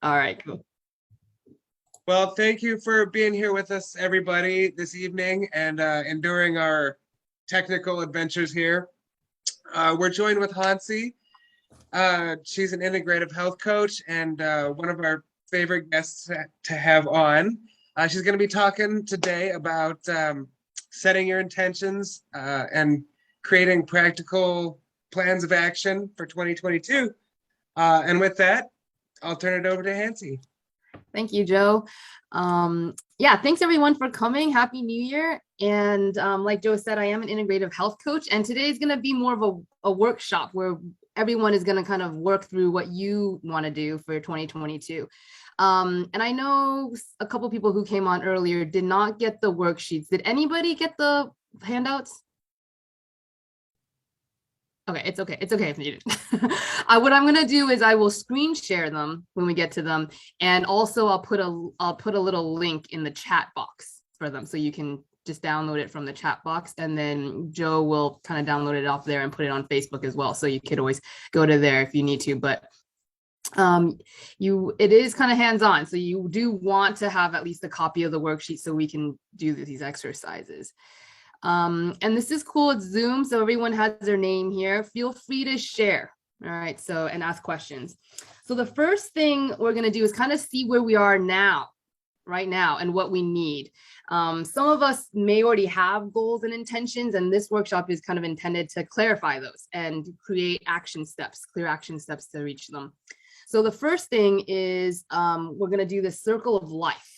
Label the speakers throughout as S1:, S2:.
S1: All right, cool.
S2: Well, thank you for being here with us, everybody, this evening and enduring our technical adventures here. We're joined with Hansie. She's an integrative health coach and one of our favorite guests to have on. She's going to be talking today about setting your intentions and creating practical plans of action for 2022. And with that, I'll turn it over to Hansie.
S1: Thank you, Joe. Yeah, thanks everyone for coming. Happy New Year. And like Joe said, I am an integrative health coach, and today is going to be more of a workshop where everyone is going to kind of work through what you want to do for 2022. And I know a couple people who came on earlier did not get the worksheets. Did anybody get the handouts? Okay, it's okay. It's okay if you didn't. What I'm gonna do is I will screen share them when we get to them, and also I'll put a little link in the chat box for them, so you can just download it from the chat box, and then Joe will kind of download it off there and put it on Facebook as well, so you could always go to there if you need to. But it is kind of hands-on, so you do want to have at least a copy of the worksheet so we can do these exercises. And this is cool. It's Zoom, so everyone has their name here. Feel free to share. All right, so and ask questions. So the first thing we're going to do is kind of see where we are now, right now, and what we need. Some of us may already have goals and intentions, and this workshop is kind of intended to clarify those and create action steps, clear action steps to reach them. So the first thing is we're going to do the circle of life.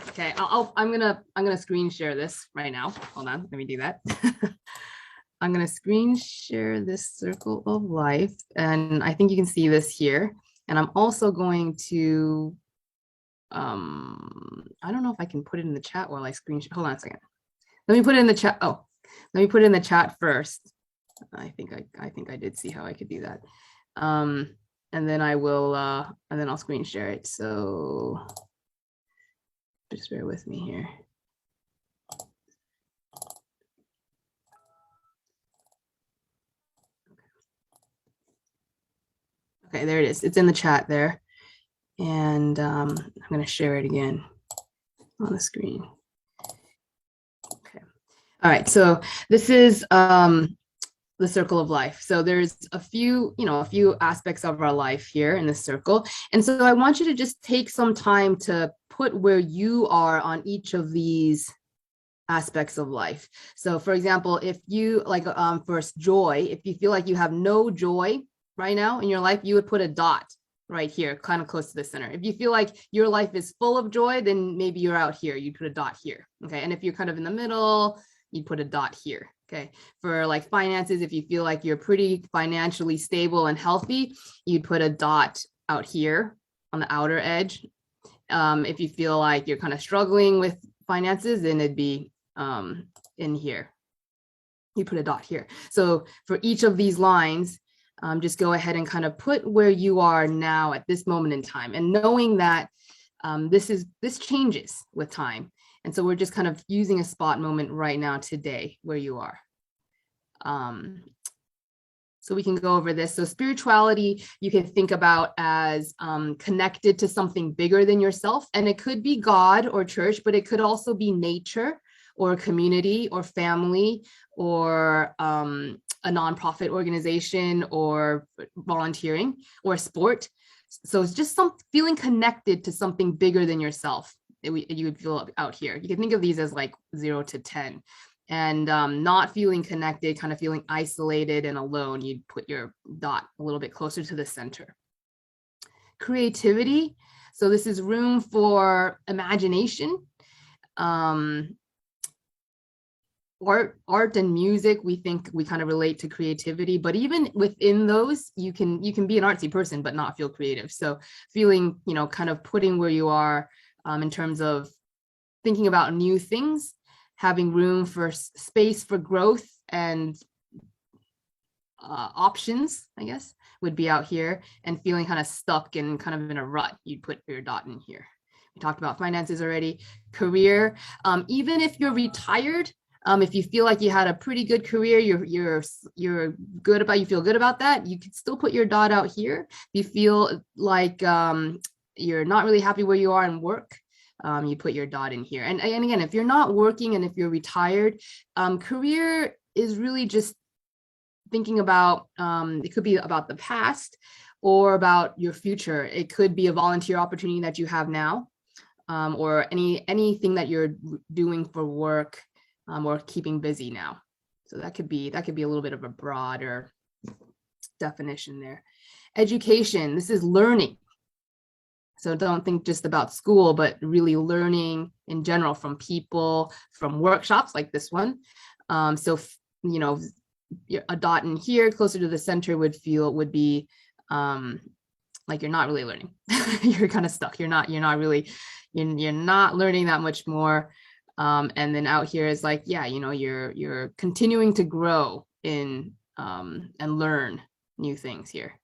S1: Okay, I'm gonna screen share this right now. Hold on, let me do that. I'm gonna screen share this circle of life, and I think you can see this here. And I'm also going to, I don't know if I can put it in the chat while I screen share. Hold on a second. Let me put it in the chat. Oh, let me put it in the chat first. I think I did see how I could do that. And then I will, and then I'll screen share it. So. Just bear with me here. Okay, there it is. It's in the chat there. And I'm going to share it again on the screen. Okay. All right, so this is the circle of life. So there's a few aspects of our life here in this circle. And so I want you to just take some time to put where you are on each of these aspects of life. So for example, if you first joy, if you feel like you have no joy right now in your life, you would put a dot right here, kind of close to the center. If you feel like your life is full of joy, then maybe you're out here, you'd put a dot here. Okay. And if you're kind of in the middle, you'd put a dot here. Okay. For like finances, if you feel like you're pretty financially stable and healthy, you'd put a dot out here on the outer edge. If you feel like you're kind of struggling with finances, then it'd be in here. You put a dot here. So for each of these lines, just go ahead and kind of put where you are now at this moment in time, and knowing that this changes with time. And so we're just kind of using a spot moment right now today where you are. So we can go over this. So spirituality, you can think about as connected to something bigger than yourself. And it could be God or church, but it could also be nature or community or family or a nonprofit organization or volunteering or sport. So it's just feeling connected to something bigger than yourself. You would feel out here. You can think of these as like 0 to 10. And not feeling connected, kind of feeling isolated and alone, you'd put your dot a little bit closer to the center. Creativity. So this is room for imagination. Art and music, we think we kind of relate to creativity, but even within those, you can be an artsy person, but not feel creative. So feeling, kind of putting where you are in terms of thinking about new things, having room for space for growth and options, I guess, would be out here, and feeling kind of stuck and kind of in a rut, you'd put your dot in here. We talked about finances already. Career, even if you're retired, if you feel like you had a pretty good career, you feel good about that, you could still put your dot out here. If you feel like you're not really happy where you are in work, you put your dot in here. And again, if you're not working and if you're retired, career is really just thinking about, it could be about the past or about your future. It could be a volunteer opportunity that you have now, or anything that you're doing for work, or keeping busy now. So that could be a little bit of a broader definition there. Education, this is learning. So don't think just about school, but really learning in general from people, from workshops like this one. So, you know, a dot in here closer to the center would be like you're not really learning. You're kind of stuck. You're not learning that much more. And then out here is like, yeah, you know, you're continuing to grow in and learn new things here.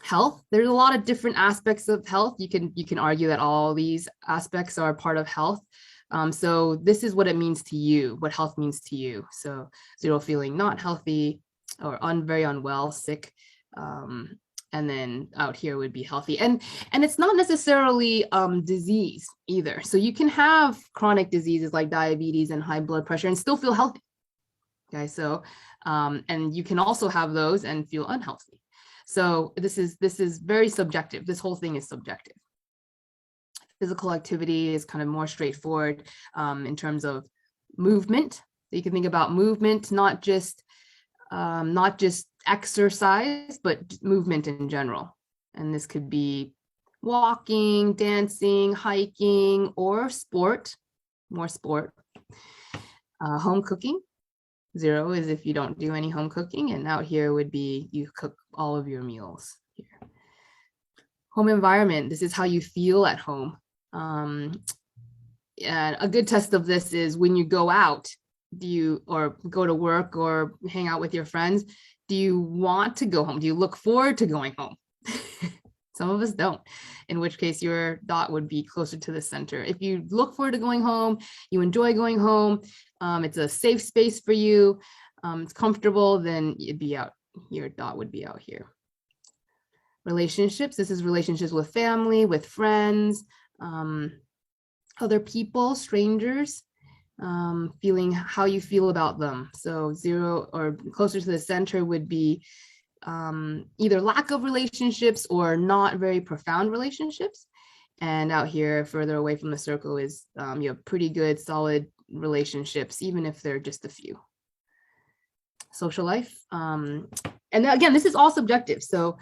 S1: Health, there's a lot of different aspects of health. You can argue that all these aspects are part of health. So this is what it means to you, what health means to you. So 0 feeling not healthy or very unwell, sick. And then out here would be healthy. And it's not necessarily disease either. So you can have chronic diseases like diabetes and high blood pressure and still feel healthy. Okay, so and you can also have those and feel unhealthy. So this is very subjective. This whole thing is subjective. Physical activity is kind of more straightforward in terms of movement. So you can think about movement, not just exercise, but movement in general. And this could be walking, dancing, hiking, or sport, more sport. Home cooking. 0 is if you don't do any home cooking, and out here would be you cook all of your meals here. Home environment, this is how you feel at home. And a good test of this is when you go out, or go to work or hang out with your friends, do you want to go home? Do you look forward to going home? Some of us don't, in which case your dot would be closer to the center. If you look forward to going home, you enjoy going home, it's a safe space for you, it's comfortable, then it'd be out, your dot would be out here. Relationships, this is relationships with family, with friends, other people, strangers, feeling how you feel about them. So 0 or closer to the center would be either lack of relationships or not very profound relationships. And out here further away from the circle is you have pretty good solid relationships, even if they're just a few. Social life, and again, this is all subjective. So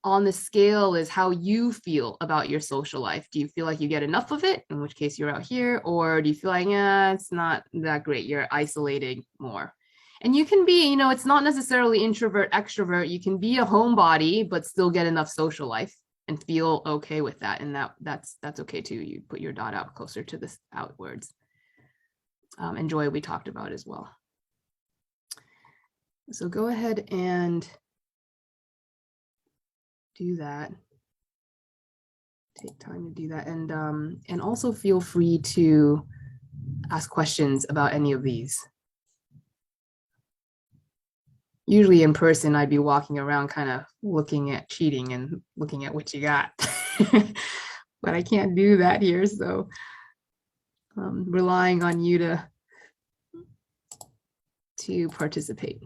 S1: on the scale is how you feel about your social life. Do you feel like you get enough of it, in which case you're out here, or do you feel like, yeah, it's not that great, you're isolating more? And you can be, you know, it's not necessarily introvert, extrovert. You can be a homebody, but still get enough social life and feel okay with that. And that's okay too. You put your dot out closer to this outwards. And joy we talked about as well. So go ahead and do that. Take time to do that. And also feel free to ask questions about any of these. Usually in person, I'd be walking around kind of looking at cheating and looking at what you got. But I can't do that here, so relying on you to participate.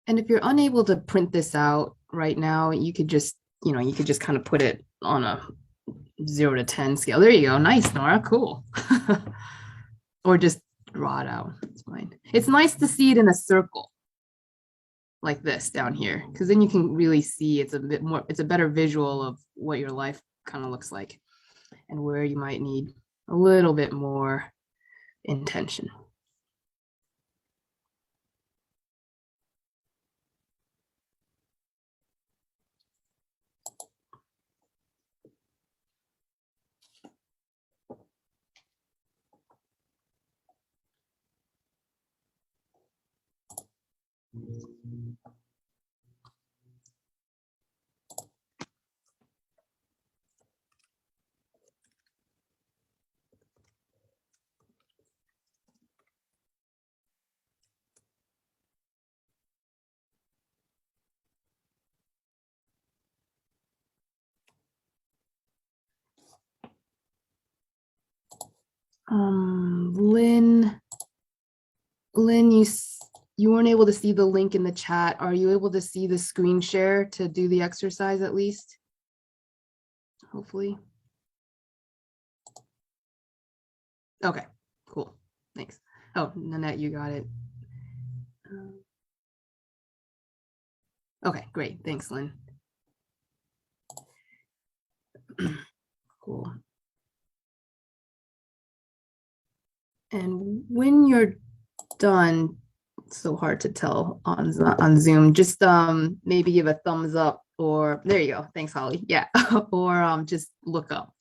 S1: And if you're unable to print this out right now, you could just, kind of put it on a 0 to 10 scale. There you go. Nice, Nora. Cool. Or just draw it out. It's fine. It's nice to see it in a circle like this down here, because then you can really see it's a better visual of what your life kind of looks like and where you might need a little bit more intention. Lynn, you weren't able to see the link in the chat. Are you able to see the screen share to do the exercise at least? Hopefully. Okay, cool. Thanks. Oh, Nanette, you got it. Okay, great. Thanks, Lynn. Cool. And when you're done, it's so hard to tell on Zoom, just maybe give a thumbs up, or there you go. Thanks, Holly. Yeah, or just look up.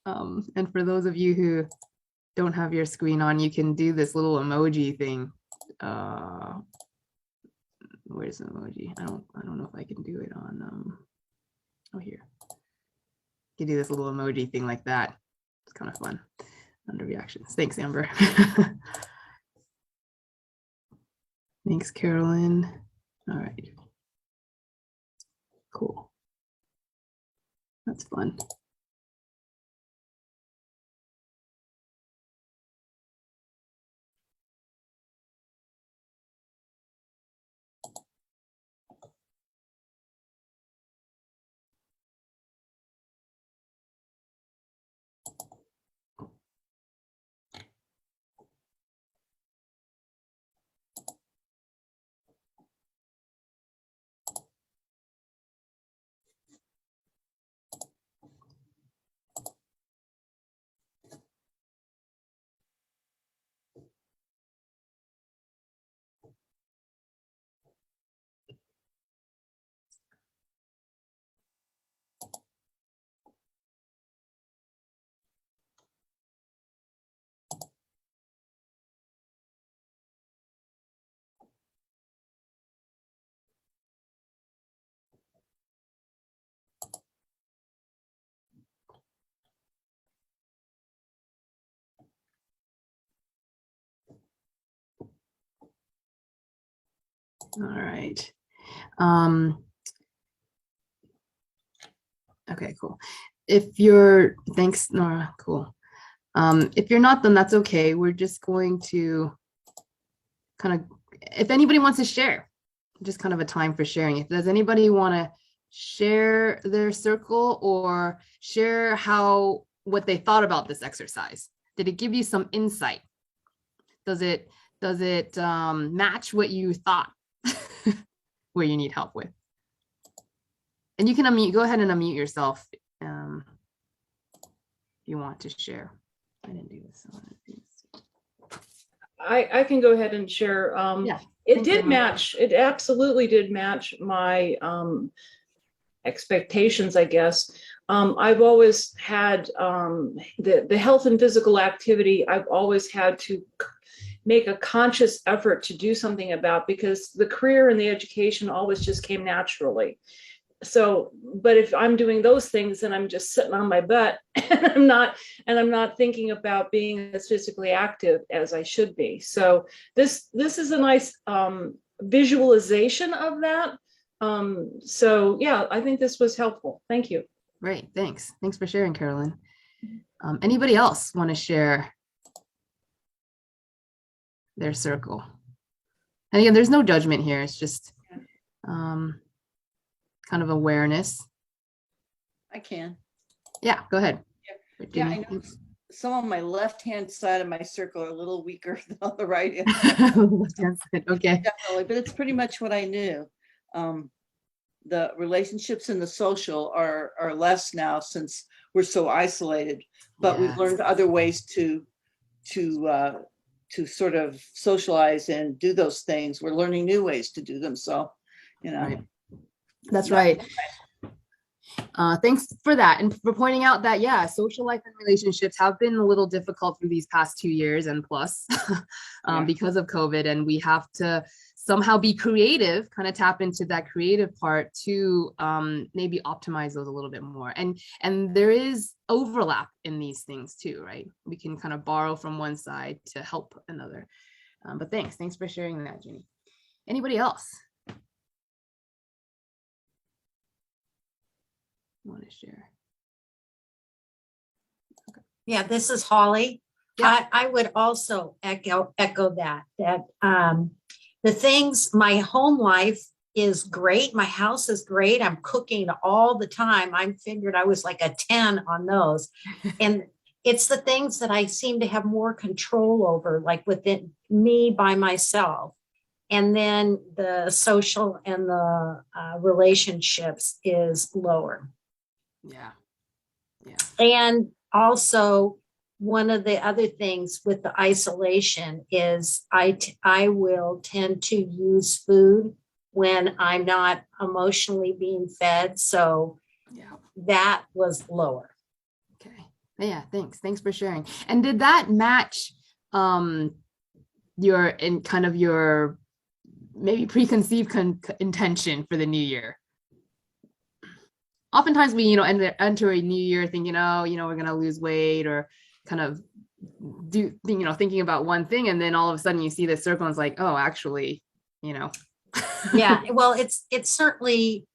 S1: And for those of you who don't have your screen on, you can do this little emoji thing. Where's the emoji? I don't know if I can do it on oh, here. You do this little emoji thing like that. It's kind of fun. Under reactions. Thanks, Amber. Thanks, Carolyn. All right. Cool. That's fun. All right. Okay, cool. If you're, thanks, Nora, cool. If you're not, then that's okay. We're just going to kind of, if anybody wants to share, just kind of a time for sharing. If does anybody want to share their circle or share what they thought about this exercise? Did it give you some insight? Does it match what you thought where you need help with? And you can unmute, go ahead and unmute yourself if you want to share. I didn't do this.
S3: I can go ahead and share.
S1: Yeah,
S3: it did match. It absolutely did match my expectations, I guess. I've always had the health and physical activity. I've always had to make a conscious effort to do something about, because the career and the education always just came naturally. So, but if I'm doing those things, then I'm just sitting on my butt and I'm not thinking about being as physically active as I should be. So this is a nice visualization of that. So yeah, I think this was helpful. Thank you.
S1: Great, thanks. Thanks for sharing, Carolyn. Anybody else want to share their circle? And again, there's no judgment here. It's just kind of awareness.
S4: I can.
S1: Yeah, go ahead.
S4: Yeah, I know some of my left-hand side of my circle are a little weaker than on the right-hand side.
S1: Okay.
S4: Definitely, but it's pretty much what I knew. The relationships and the social are less now since we're so isolated, but
S1: Yes.
S4: we've learned other ways to sort of socialize and do those things. We're learning new ways to do them. So, you know.
S1: Right. That's right. Thanks for that and for pointing out that, yeah, social life and relationships have been a little difficult through these past 2 years and plus
S2: Yeah.
S1: because of COVID. And we have to somehow be creative, kind of tap into that creative part to maybe optimize those a little bit more. And there is overlap in these things too, right? We can kind of borrow from one side to help another. But thanks for sharing that, Jeannie. Anybody else want to share?
S5: Yeah, this is Holly.
S1: Yeah.
S5: I would also echo that the things, my home life is great. My house is great. I'm cooking all the time. I figured I was like a 10 on those. And it's the things that I seem to have more control over, like within me by myself. And then the social and the relationships is lower.
S1: Yeah. Yeah.
S5: And also, one of the other things with the isolation is I will tend to use food when I'm not emotionally being fed. So
S1: Yeah.
S5: that was lower.
S1: Okay. Yeah, thanks for sharing. And did that match your in kind of your maybe preconceived intention for the new year? Oftentimes we, enter a new year thinking, oh, we're gonna lose weight or kind of thinking about one thing, and then all of a sudden you see this circle and it's like, oh, actually,
S5: Yeah, well, it certainly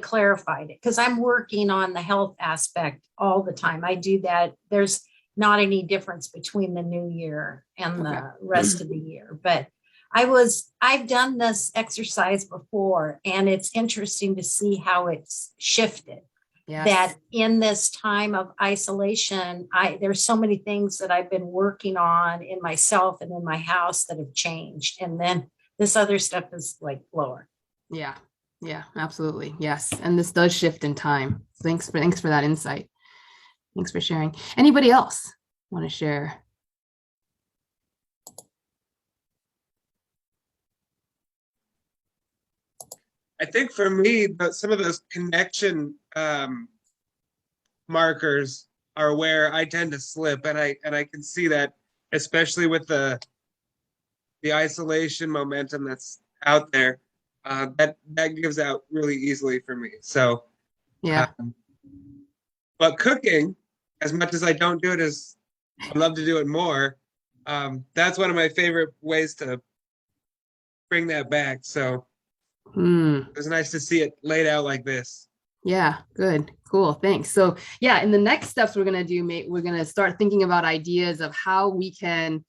S5: clarified it because I'm working on the health aspect all the time. I do that. There's not any difference between the new year and
S1: Okay.
S5: the rest of the year. But I've done this exercise before, and it's interesting to see how it's shifted.
S1: Yes.
S5: That in this time of isolation, there's so many things that I've been working on in myself and in my house that have changed. And then this other stuff is like lower.
S1: Yeah, absolutely. Yes. And this does shift in time. Thanks for that insight. Thanks for sharing. Anybody else want to share?
S2: I think for me, some of those connection markers are where I tend to slip, and I can see that, especially with the isolation momentum that's out there. That gives out really easily for me. So
S1: Yeah.
S2: But cooking, as much as I don't do it as I'd love to do it more, that's one of my favorite ways to bring that back. So it was nice to see it laid out like this.
S1: Yeah, good. Cool. Thanks. So yeah, in the next steps we're going to do, we're going to start thinking about ideas of how we can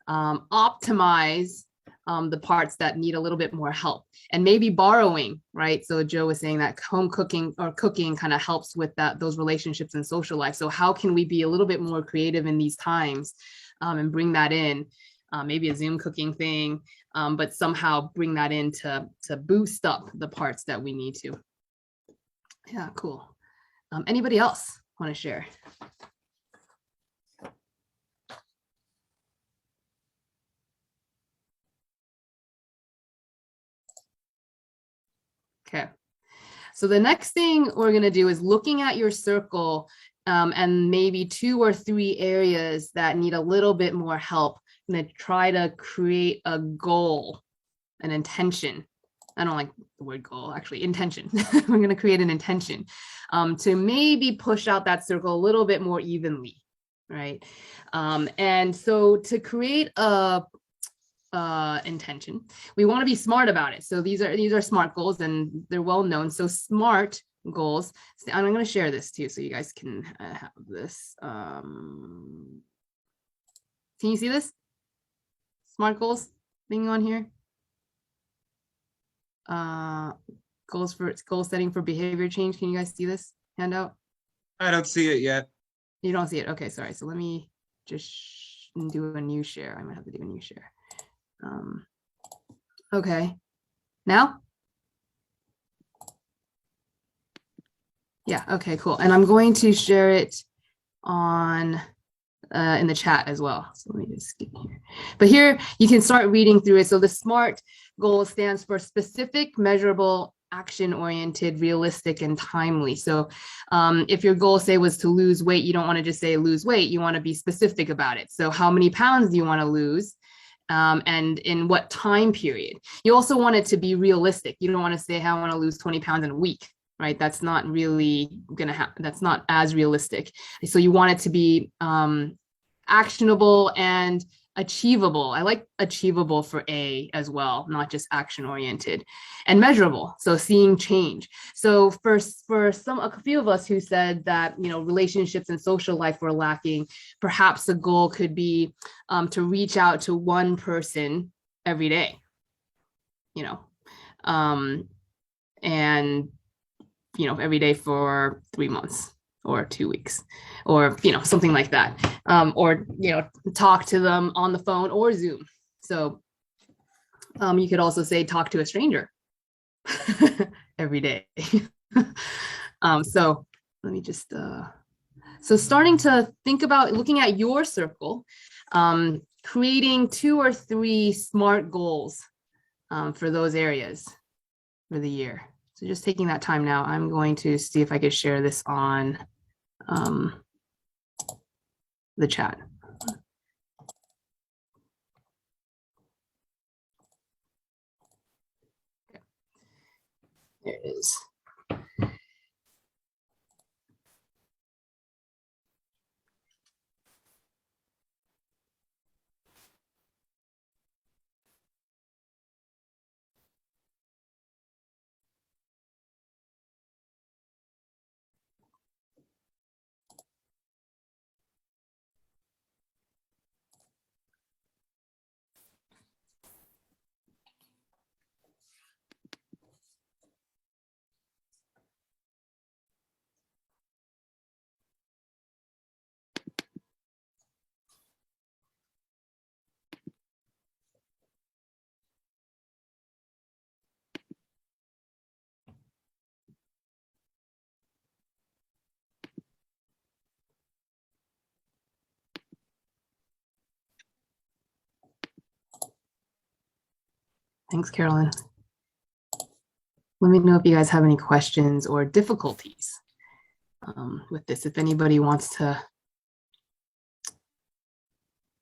S1: optimize the parts that need a little bit more help and maybe borrowing, right? So Joe was saying that home cooking or cooking kind of helps with those relationships and social life. So how can we be a little bit more creative in these times and bring that in, maybe a Zoom cooking thing, but somehow bring that in to boost up the parts that we need to. Yeah, cool. Anybody else want to share? Okay. So the next thing we're going to do is looking at your circle and maybe 2 or 3 areas that need a little bit more help. I'm going to try to create a goal, an intention. I don't like the word goal, actually, intention. We're going to create an intention to maybe push out that circle a little bit more evenly, right? And so to create a intention, we want to be smart about it. So these are SMART goals, and they're well known. So SMART goals, I'm going to share this too, so you guys can have this. Can you see this SMART goals thing on here? Goal setting for behavior change. Can you guys see this handout?
S2: I don't see it yet.
S1: You don't see it? Okay, sorry. So let me just do a new share. I might have to do a new share. Okay, now? Yeah, okay, cool. And I'm going to share it on in the chat as well. So let me just skip here. But here you can start reading through it. So the SMART goal stands for specific, measurable, action oriented, realistic, and timely. So if your goal, say, was to lose weight, you don't want to just say lose weight. You want to be specific about it. So how many pounds do you want to lose? And in what time period? You also want it to be realistic. You don't want to say, hey, I want to lose 20 pounds in a week, right? That's not really going to happen. That's not as realistic. So you want it to be actionable and achievable. I like achievable for A as well, not just action oriented, and measurable. So seeing change. So for a few of us who said that, you know, relationships and social life were lacking, perhaps the goal could be to reach out to one person every day, you know, and, you know, every day for 3 months or 2 weeks, or, you know, something like that. Or, you know, talk to them on the phone or Zoom. So you could also say, talk to a stranger every day. So let me just, so starting to think about looking at your circle, creating 2 or 3 SMART goals for those areas for the year. So just taking that time now, I'm going to see if I could share this on the chat. Okay. There it is. Thanks, Carolyn. Let me know if you guys have any questions or difficulties with this. If anybody wants to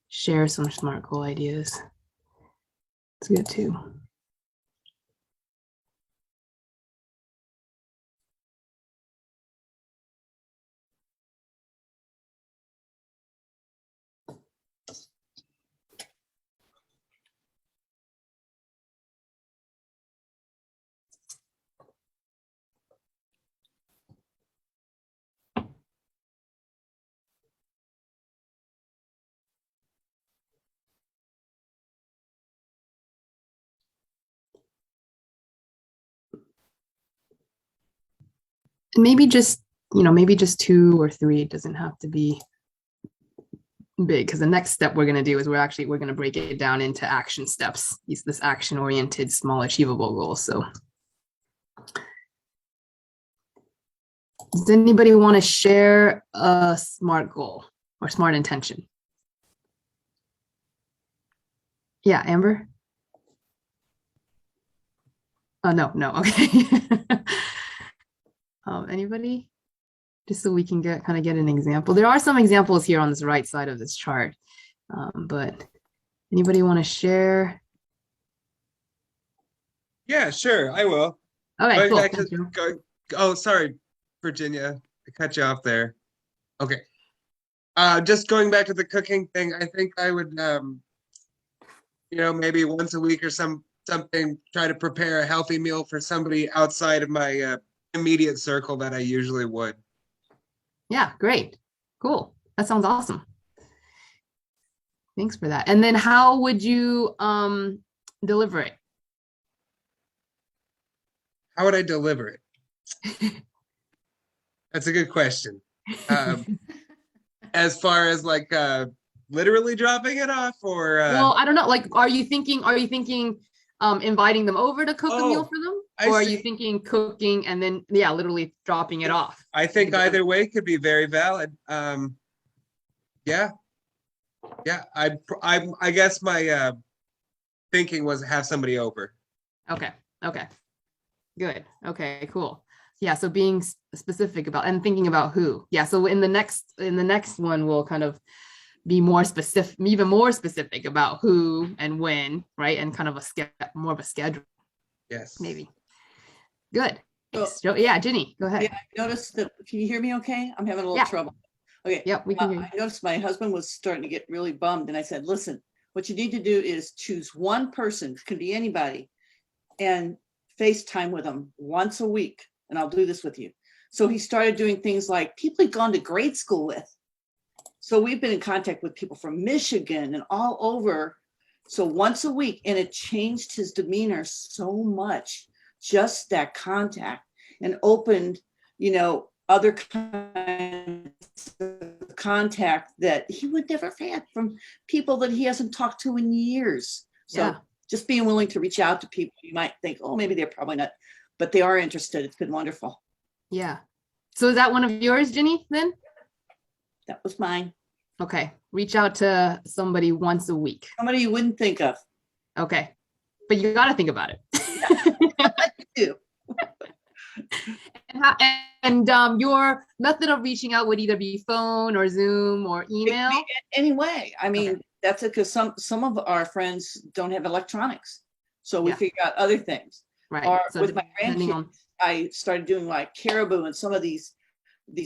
S1: share some SMART goal ideas, it's good too. And maybe just, you know, maybe just 2 or 3. It doesn't have to be big, because the next step we're going to do is we're going to break it down into action steps, this action oriented, small, achievable goals. So does anybody want to share a SMART goal or SMART intention? Yeah, Amber? Oh, no, okay. Anybody? Just so we can kind of get an example. There are some examples here on this right side of this chart, but anybody want to share?
S2: Yeah, sure, I will.
S1: Okay,
S2: Going
S1: cool.
S2: back to oh, sorry, Virginia, I cut you off there. Okay. Just going back to the cooking thing, I think I would, you know, maybe once a week or something, try to prepare a healthy meal for somebody outside of my immediate circle that I usually would.
S1: Yeah, great. Cool. That sounds awesome. Thanks for that. And then how would you deliver it?
S2: How would I deliver it? That's a good question. As far as like literally dropping it off, or
S1: well, I don't know. Like, are you thinking inviting them over to cook a meal for them? Or are you thinking cooking and then, yeah, literally dropping it off?
S2: I think either way could be very valid. Yeah. I guess my thinking was have somebody over.
S1: Okay. Good. Okay, cool. Yeah, so being specific about and thinking about who. Yeah, so in the next one we'll kind of be more specific, even more specific about who and when, right? And kind of more of a schedule,
S2: Yes.
S1: maybe. Good.
S4: So-
S1: Thanks. Yeah, Ginny, go ahead.
S4: Yeah, I noticed that, can you hear me okay? I'm having a little
S1: Yeah.
S4: trouble. Okay.
S1: Yep, we can hear you.
S4: I noticed my husband was starting to get really bummed, and I said, listen, what you need to do is choose one person, it could be anybody, and FaceTime with them once a week, and I'll do this with you. So he started doing things like people he'd gone to grade school with. So we've been in contact with people from Michigan and all over. So once a week, and it changed his demeanor so much, just that contact, and opened, other kinds of contact that he would never have had from people that he hasn't talked to in years. So
S1: Yeah.
S4: just being willing to reach out to people, you might think, oh, maybe they're probably not, but they are interested. It's been wonderful.
S1: Yeah. So is that one of yours, Ginny, then?
S4: That was mine.
S1: Okay. Reach out to somebody once a week.
S4: Somebody you wouldn't think of.
S1: Okay. But you got to think about it.
S4: Too.
S1: And your method of reaching out would either be phone or Zoom or email.
S4: Anyway, I mean,
S1: Okay.
S4: that's it, because some of our friends don't have electronics. So we
S1: Yeah.
S4: figure out other things.
S1: Right.
S4: Or
S1: So
S4: with my
S1: depending
S4: grandkids,
S1: on,
S4: I started doing like Caribou and some of these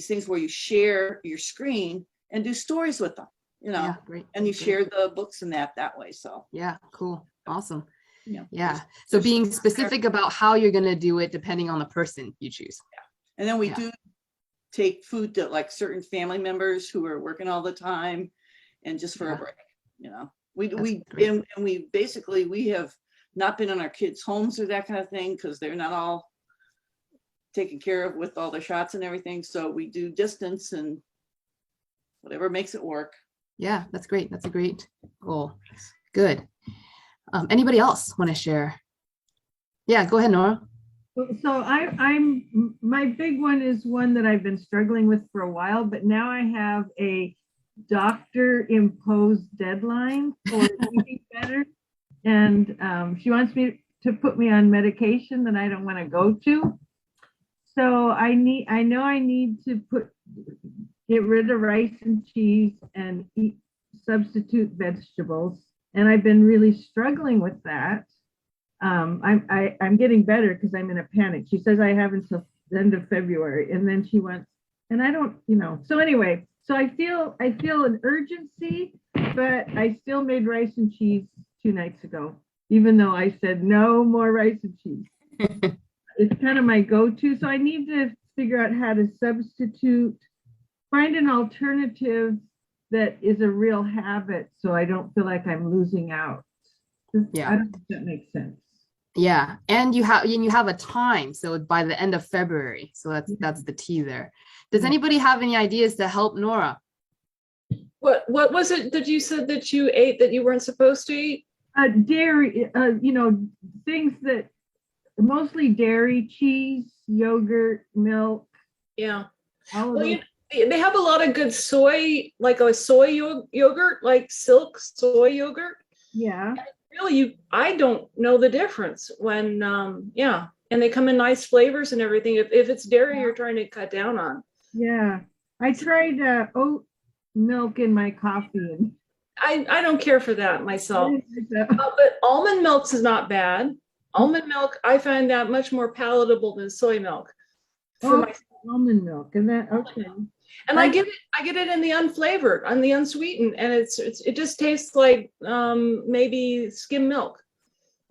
S4: things where you share your screen and do stories with them,
S1: yeah, great.
S4: and you
S1: great.
S4: share the books and that way. So,
S1: Yeah, cool. Awesome.
S4: yeah.
S1: Yeah. So being specific about how you're going to do it depending on the person you choose.
S4: And then we
S1: Yeah.
S4: do take food to like certain family members who are working all the time, and just for
S1: Yeah.
S4: a break, we
S1: That's
S4: we
S1: great.
S4: and we basically, we have not been in our kids' homes or that kind of thing, because they're not all taken care of with all the shots and everything. So we do distance and whatever makes it work.
S1: Yeah, that's great. That's a great goal. Good. Anybody else want to share? Yeah, go ahead, Nora.
S6: So my big one is one that I've been struggling with for a while, but now I have a doctor imposed deadline for eating better. And she wants me to put me on medication that I don't want to go to. So I know I need to get rid of rice and cheese and eat substitute vegetables. And I've been really struggling with that. I'm getting better because I'm in a panic. She says I have until the end of February, and then she wants, and I don't, So anyway, so I feel an urgency, but I still made rice and cheese 2 nights ago, even though I said no more rice and cheese. It's kind of my go-to. So I need to figure out how to substitute, find an alternative that is a real habit, so I don't feel like I'm losing out.
S1: Yeah.
S6: I don't think that makes sense.
S1: Yeah, and you have a time, so by the end of February. So that's the T there. Does
S6: Yeah.
S1: anybody have any ideas to help Nora?
S3: What was it that you said that you ate that you weren't supposed to eat?
S6: Dairy, things that mostly dairy, cheese, yogurt, milk,
S3: Yeah.
S6: all of
S3: Well,
S6: those.
S3: they have a lot of good soy, like a soy yogurt, like Silk soy yogurt.
S6: Yeah.
S3: Really, I don't know the difference when, and they come in nice flavors and everything. If it's dairy you're trying to cut down on.
S6: Yeah. I tried oat milk in my coffee, and
S3: I don't care for that
S6: I
S3: myself.
S6: didn't like that.
S3: But almond milk is not bad. Almond milk, I find that much more palatable than soy milk.
S6: Oh, almond milk, and that, okay.
S3: And I get it in the unflavored, on the unsweetened, and it just tastes like maybe skim milk.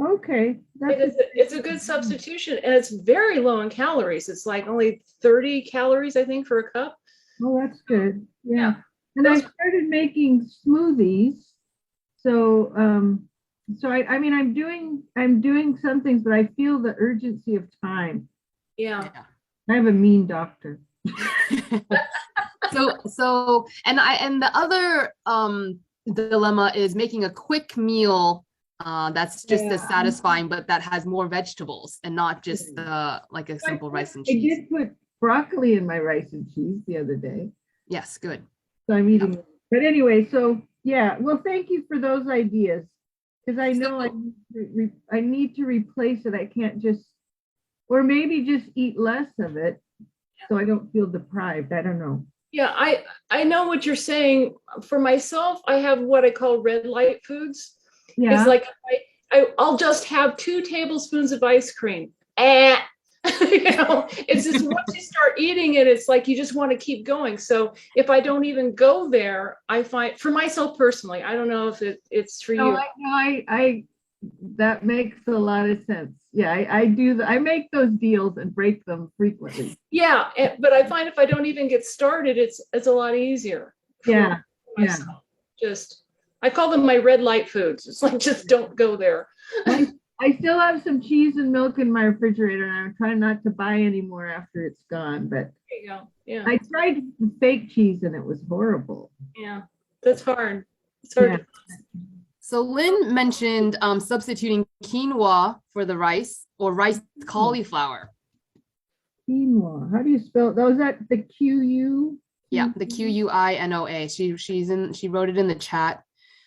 S6: Okay.
S3: It's a good substitution, and it's very low in calories. It's like only 30 calories, I think, for a cup.
S6: Oh, that's good. Yeah.
S3: Yeah.
S6: And I started making smoothies. So, I mean, I'm doing some things, but I feel the urgency of time.
S3: Yeah.
S6: I have a mean doctor.
S1: So and the other dilemma is making a quick meal that's just as
S6: Yeah.
S1: satisfying, but that has more vegetables and not just like a simple rice and
S6: I
S1: cheese.
S6: did put broccoli in my rice and cheese the other day.
S1: Yes, good.
S6: So I'm eating it. But anyway, so yeah, well, thank you for those ideas. Because I know I need to replace it. I can't just Or maybe just eat less of it so I don't feel deprived. I don't know.
S3: Yeah, I know what you're saying. For myself, I have what I call red light foods.
S6: Yeah.
S3: It's like I'll just have 2 tablespoons of ice cream. It's just once you start eating it, it's like you just want to keep going. So if I don't even go there, I find for myself personally, I don't know if it's for
S6: No,
S3: you.
S6: I that makes a lot of sense. Yeah, I do. I make those deals and break them frequently.
S3: Yeah, but I find if I don't even get started, it's a lot easier. for
S6: Yeah, yeah.
S3: myself. Just I call them my red light foods. It's like just don't go there.
S6: I still have some cheese and milk in my refrigerator, and I'm trying not to buy any more after it's gone. But
S3: There you go. Yeah,
S6: I tried the fake cheese, and it was horrible.
S3: yeah. That's hard. It's hard.
S6: Yeah.
S1: So Lynn mentioned substituting quinoa for the rice or rice cauliflower.
S6: Quinoa. How do you spell it? Oh, is that the Q-U?
S1: Yeah, the Quinoa. She wrote it in the chat.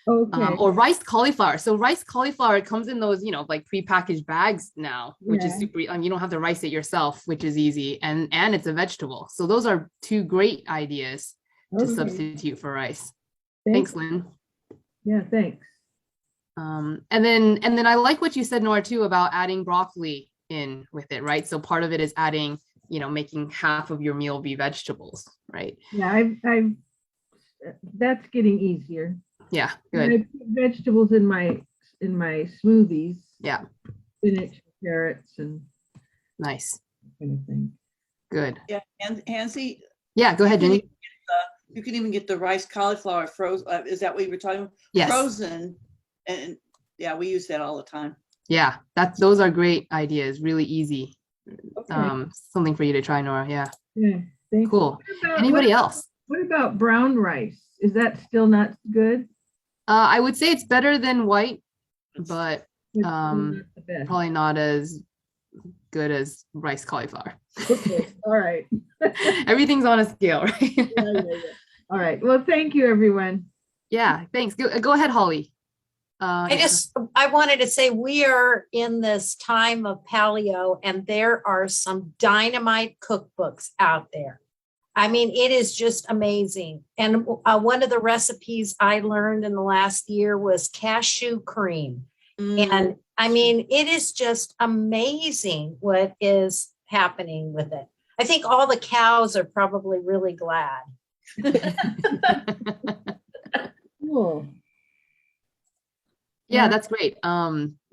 S6: Okay.
S1: Or rice cauliflower. So rice cauliflower, it comes in those, like prepackaged bags now, which is
S6: Yeah.
S1: super. You don't have to rice it yourself, which is easy, and it's a vegetable. So those are 2 great ideas to
S6: Okay.
S1: substitute for rice. Thanks, Lynn.
S6: Yeah, thanks.
S1: And then I like what you said, Nora, too, about adding broccoli in with it, right? So part of it is adding, making half of your meal be vegetables, right?
S6: Yeah, I've that's getting easier.
S1: Yeah,
S6: And
S1: good.
S6: I put vegetables in my smoothies.
S1: Yeah,
S6: Spinach, carrots, and
S1: nice.
S6: that kind of thing.
S1: Good.
S4: Yeah, and Hansie,
S1: Yeah, go ahead, Jenny.
S4: you can even get the rice cauliflower frozen. Is that what you were talking about?
S1: Yes.
S4: Frozen, and yeah, we use that all the time.
S1: Yeah, those are great ideas. Really easy.
S6: Okay.
S1: Something for you to try, Nora. Yeah,
S6: Yeah. Thank you.
S1: cool. Anybody else?
S6: What about brown rice? Is that still not good?
S1: I would say it's better than white, but
S6: It's not the best.
S1: probably not as good as rice cauliflower.
S6: Okay. All right.
S1: Everything's on a scale, right?
S6: Yeah. All right. Well, thank you, everyone.
S1: Yeah, thanks. Go ahead, Holly.
S5: I wanted to say we are in this time of paleo, and there are some dynamite cookbooks out there. I mean, it is just amazing. And one of the recipes I learned in the last year was cashew cream. And I mean, it is just amazing what is happening with it. I think all the cows are probably really glad.
S6: Cool.
S1: Yeah, that's great.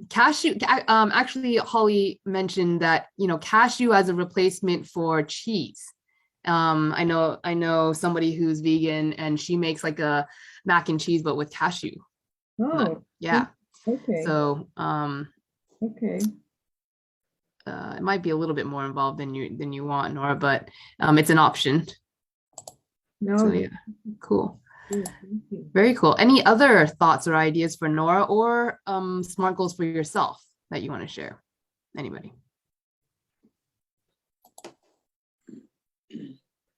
S1: Cashew, actually, Holly mentioned that, cashew as a replacement for cheese. I know somebody who's vegan, and she makes like a mac and cheese, but with cashew.
S6: Oh,
S1: Yeah.
S6: okay.
S1: So,
S6: Okay.
S1: it might be a little bit more involved than you want, Nora, but it's an option.
S6: No.
S1: So yeah, cool.
S6: Good, thank you.
S1: Very cool. Any other thoughts or ideas for Nora, or SMART goals for yourself that you want to share? Anybody?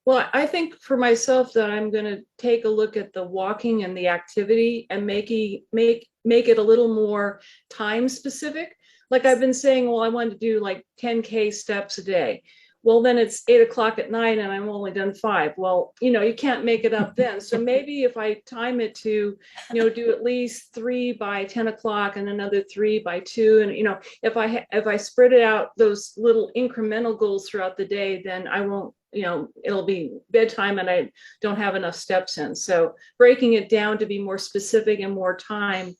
S3: Well, I think for myself that I'm going to take a look at the walking and the activity and make it a little more time specific. Like I've been saying, well, I wanted to do like 10K steps a day. Well, then it's 8 o'clock at night and I'm only done 5. Well, you can't make it up then. So maybe if I time it to, do at least 3 by 10 o'clock and another 3 by 2. And, if I spread it out, those little incremental goals throughout the day, then I won't, it'll be bedtime and I don't have enough steps in. So breaking it down to be more specific and more time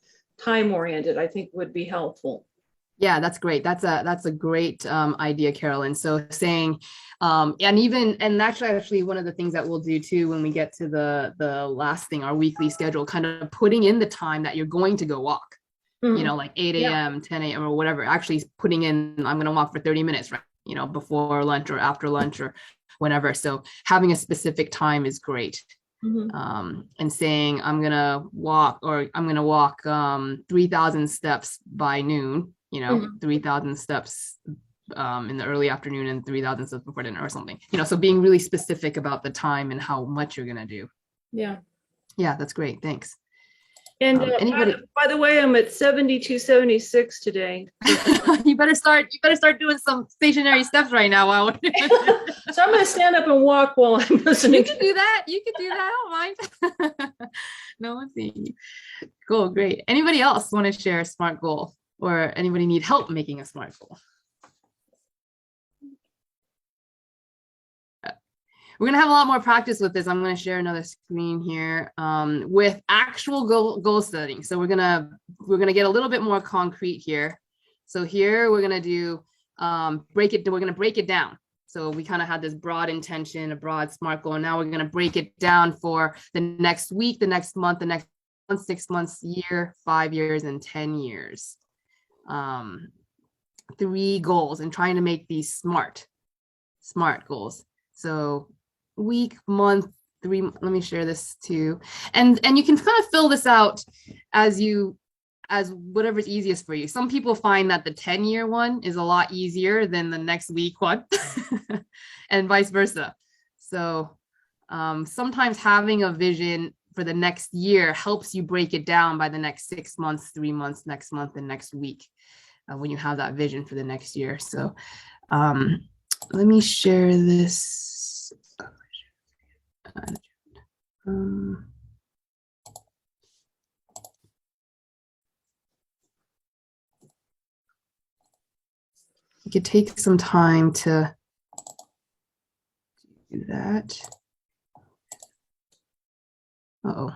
S3: oriented, I think would be helpful.
S1: Yeah, that's great. That's a great idea, Carolyn. So saying, and actually one of the things that we'll do too when we get to the last thing, our weekly schedule, kind of putting in the time that you're going to go walk. Like 8 a.m., 10 a.m. or whatever. Actually putting in, I'm going to walk for 30 minutes, right? Before lunch or after lunch or whenever. So having a specific time is great. And saying I'm going to walk 3,000 steps by noon. 3,000 steps in the early afternoon and 3,000 steps before dinner or something, so being really specific about the time and how much you're going to do.
S3: Yeah.
S1: Yeah, that's great. Thanks.
S3: And
S1: Anybody?
S3: by the way, I'm at 72.76 today.
S1: You better start doing some stationary steps right now while we're
S3: So I'm going to stand up and walk while I'm listening.
S1: You can do that. You can do that. I don't mind. No one's seeing you. Cool, great. Anybody else want to share a SMART goal, or anybody need help making a SMART goal? We're gonna have a lot more practice with this. I'm gonna share another screen here with actual goal setting. So we're gonna get a little bit more concrete here. So here we're gonna do we're gonna break it down. So we kind of had this broad intention, a broad SMART goal, and now we're gonna break it down for the next week, the next month, the next 6 months, year, 5 years, and 10 years. 3 goals, and trying to make these SMART goals. So week, month, 3, let me share this too. And you can kind of fill this out as whatever's easiest for you. Some people find that the 10-year one is a lot easier than the next week one and vice versa. So sometimes having a vision for the next year helps you break it down by the next 6 months, 3 months, next month, and next week when you have that vision for the next year. So let me share this. You could take some time to do that. Uh-oh.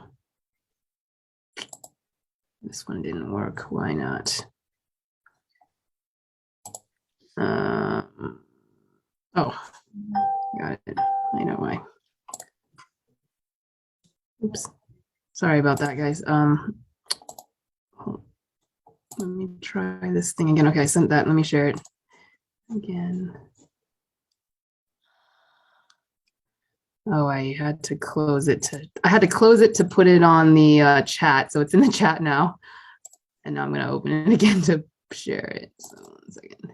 S1: This one didn't work. Why not? Oh, got it. I know why. Oops. Sorry about that, guys. Let me try this thing again. Okay, I sent that. Let me share it again. Oh, I had to close it to put it on the chat. So it's in the chat now. And now I'm going to open it again to share it. So 1 second.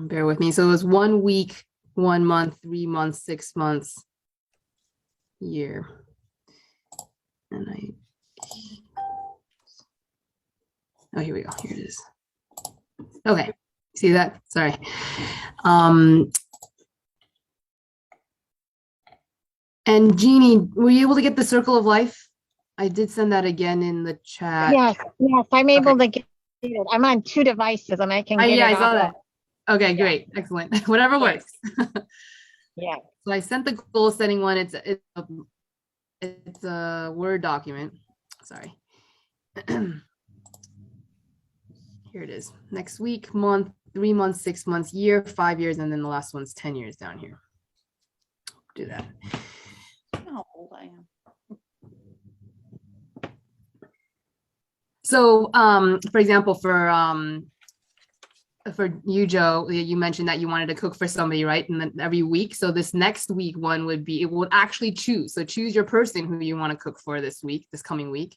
S1: Bear with me. So it was 1 week, 1 month, 3 months, 6 months, year. And oh, here we go. Here it is. Okay. See that? Sorry. And Jeannie, were you able to get the circle of life? I did send that again in the chat.
S7: Yes, I'm able to get it. I'm on 2 devices and I can get
S1: Yeah,
S7: it
S1: I saw
S7: off
S1: that. Okay, great. Excellent. Whatever works.
S7: Yeah.
S1: So I sent the goal setting one. It's a Word document. Sorry. Here it is. Next week, month, 3 months, 6 months, year, 5 years, and then the last one's 10 years down here. Do that.
S4: How old I am.
S1: So, for example, for you, Joe, you mentioned that you wanted to cook for somebody, right? And then every week. So this next week one would be, it will actually choose. So choose your person who you want to cook for this week, this coming week,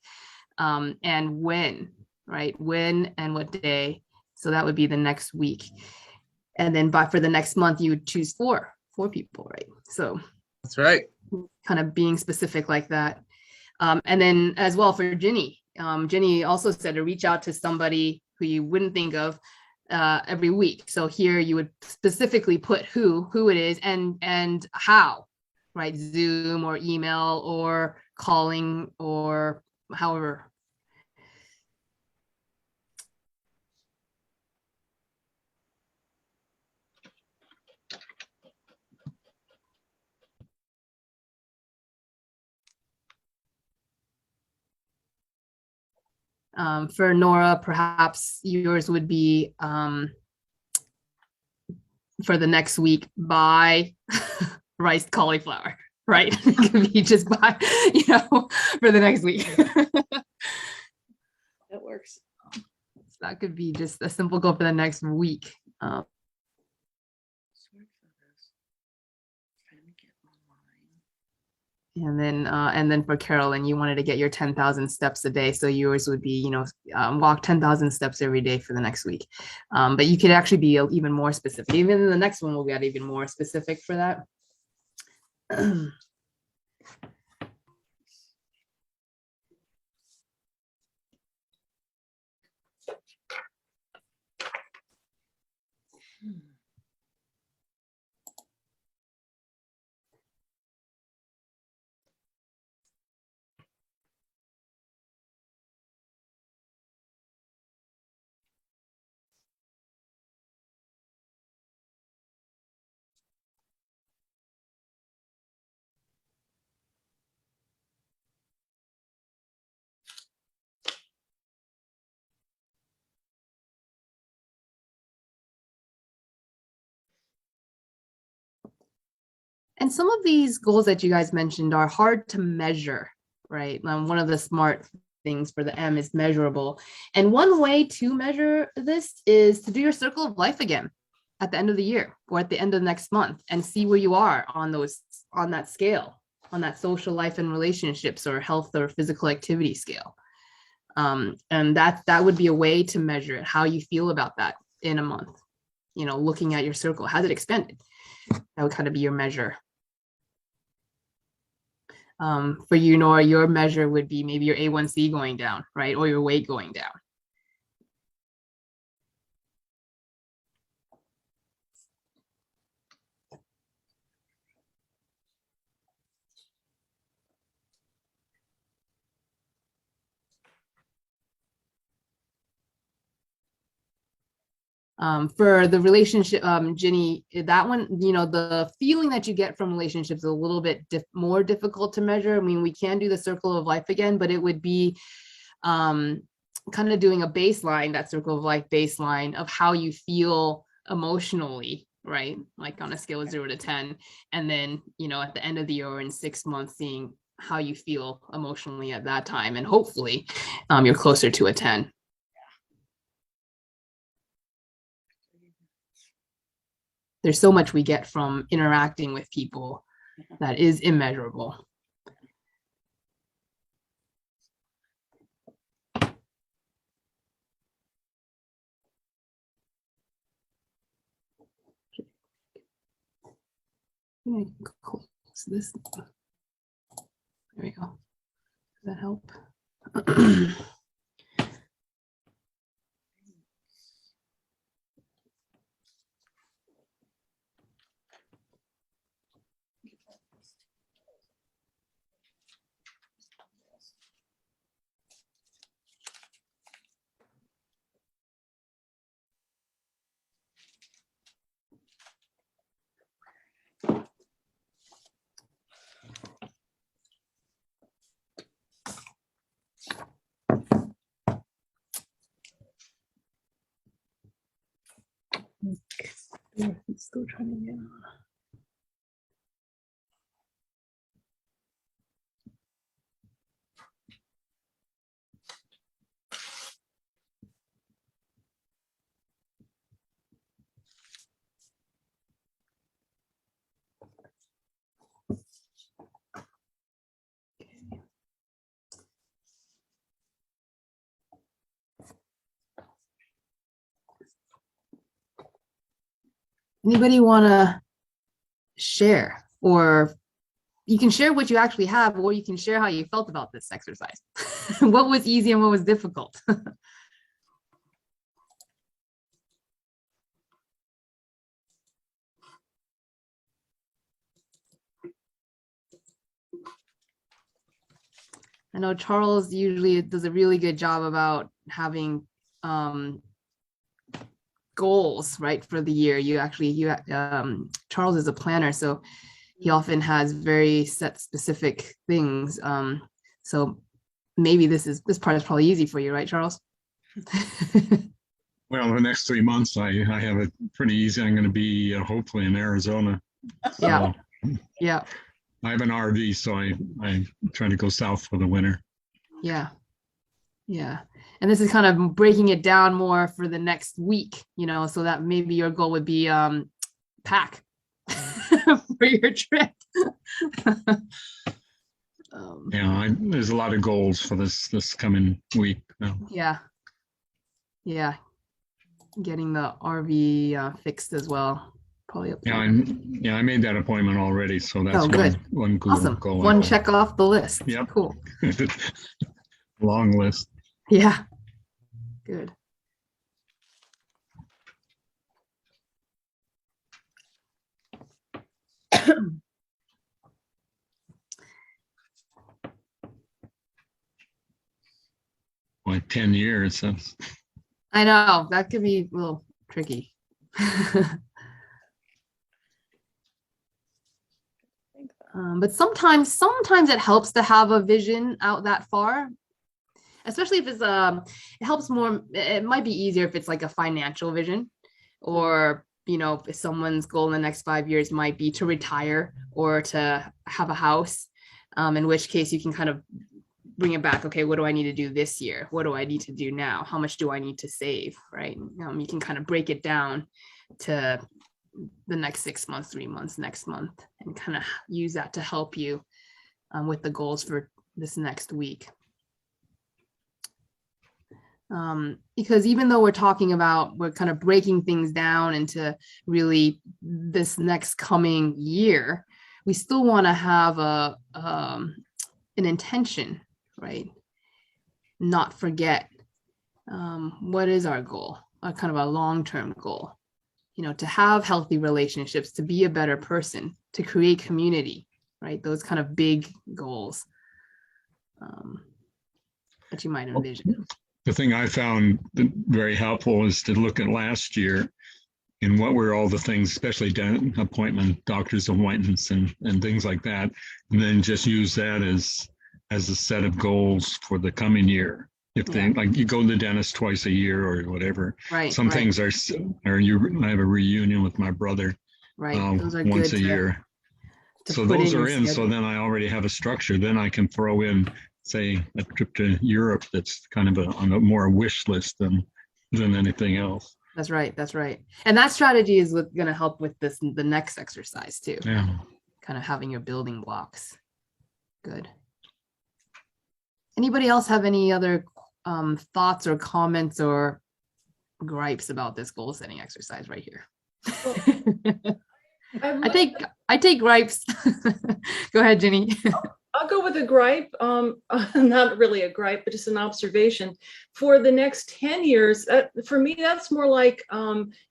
S1: and when, right? When and what day. So that would be the next week. And then for the next month, you would choose four people, right? So
S2: That's right.
S1: kind of being specific like that. And then as well for Ginny, Ginny also said to reach out to somebody who you wouldn't think of every week. So here you would specifically put who it is and how, right? Zoom or email or calling or however. For Nora, perhaps yours would be for the next week, buy riced cauliflower, right? It could be just buy, for the next week.
S4: That works.
S1: So that could be just a simple goal for the next week.
S4: Smart photos. Trying to get online.
S1: And then for Carolyn, you wanted to get your 10,000 steps a day. So yours would be, walk 10,000 steps every day for the next week. But you could actually be even more specific. Even the next one will get even more specific for that. And some of these goals that you guys mentioned are hard to measure, right? One of the smart things for the M is measurable. And one way to measure this is to do your circle of life again at the end of the year or at the end of next month and see where you are on that scale, on that social life and relationships or health or physical activity scale. And that would be a way to measure it, how you feel about that in a month. Looking at your circle, has it expanded? That would kind of be your measure. For you, Nora, your measure would be maybe your A1C going down, right? Or your weight going down. For the relationship, Ginny, that one, the feeling that you get from relationships is a little bit more difficult to measure. I mean, we can do the circle of life again, but it would be kind of doing a baseline, that circle of life baseline of how you feel emotionally, right? Like on a scale of 0 to 10. And then, at the end of the year or in 6 months, seeing how you feel emotionally at that time. And hopefully you're closer to a 10. There's so much we get from interacting with people that is immeasurable. Close this. There we go. Does that help? He's still trying to get on. Anybody want to share, or you can share what you actually have, or you can share how you felt about this exercise. What was easy and what was difficult? I know Charles usually does a really good job about having goals, right, for the year. Charles is a planner, so he often has very set specific things. So maybe this part is probably easy for you, right, Charles?
S8: Well, the next 3 months, I have it pretty easy. I'm going to be hopefully in Arizona.
S1: Yeah.
S8: So
S1: Yeah.
S8: I have an RV, so I'm trying to go south for the winter.
S1: Yeah. Yeah. And this is kind of breaking it down more for the next week, so that maybe your goal would be pack for your trip.
S8: There's a lot of goals for this coming week.
S1: Yeah. Yeah. Getting the RV fixed as well. Probably up there.
S8: I made that appointment already, so that's
S1: Oh, good.
S8: one
S1: Awesome.
S8: goal.
S1: One check off the list.
S8: Yep.
S1: Cool.
S8: Long list.
S1: Yeah. Good.
S8: Like 10 years.
S1: I know that could be a little tricky. But sometimes it helps to have a vision out that far, especially if it's it helps more. It might be easier if it's like a financial vision, or if someone's goal in the next 5 years might be to retire or to have a house, in which case you can kind of bring it back. Okay, what do I need to do this year? What do I need to do now? How much do I need to save? Right? You can kind of break it down to the next 6 months, 3 months, next month, and kind of use that to help you with the goals for this next week. Because even though we're kind of breaking things down into really this next coming year, we still want to have an intention, right? Not forget what is our goal, a kind of a long-term goal. To have healthy relationships, to be a better person, to create community, right? Those kind of big goals that you might envision.
S8: The thing I found very helpful is to look at last year and what were all the things, especially doctor's appointments and things like that, and then just use that as a set of goals for the coming year. If they like you go to the dentist twice a year or whatever,
S1: right?
S8: Some things are I have a reunion with my brother,
S1: right? Those are
S8: once
S1: good
S8: a year. So those are in. So then I already have a structure. Then I can throw in, say, a trip to Europe. That's kind of on a more wish list than anything else.
S1: That's right. And that strategy is going to help with the next exercise too.
S8: Yeah.
S1: Kind of having your building blocks. Good. Anybody else have any other thoughts or comments or gripes about this goal setting exercise right here? I take gripes. Go ahead, Jenny.
S3: I'll go with a gripe, not really a gripe, but just an observation. For the next 10 years, for me, that's more like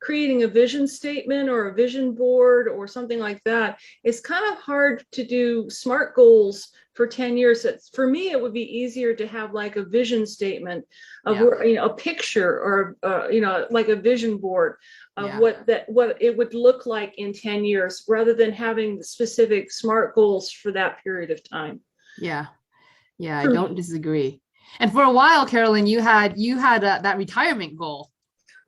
S3: creating a vision statement or a vision board or something like that. It's kind of hard to do SMART goals for 10 years. For me, it would be easier to have like a vision statement of a picture or like a vision board of what it would look like in 10 years, rather than having specific SMART goals for that period of time.
S1: Yeah, I don't disagree. And for a while, Carolyn, you had that retirement goal.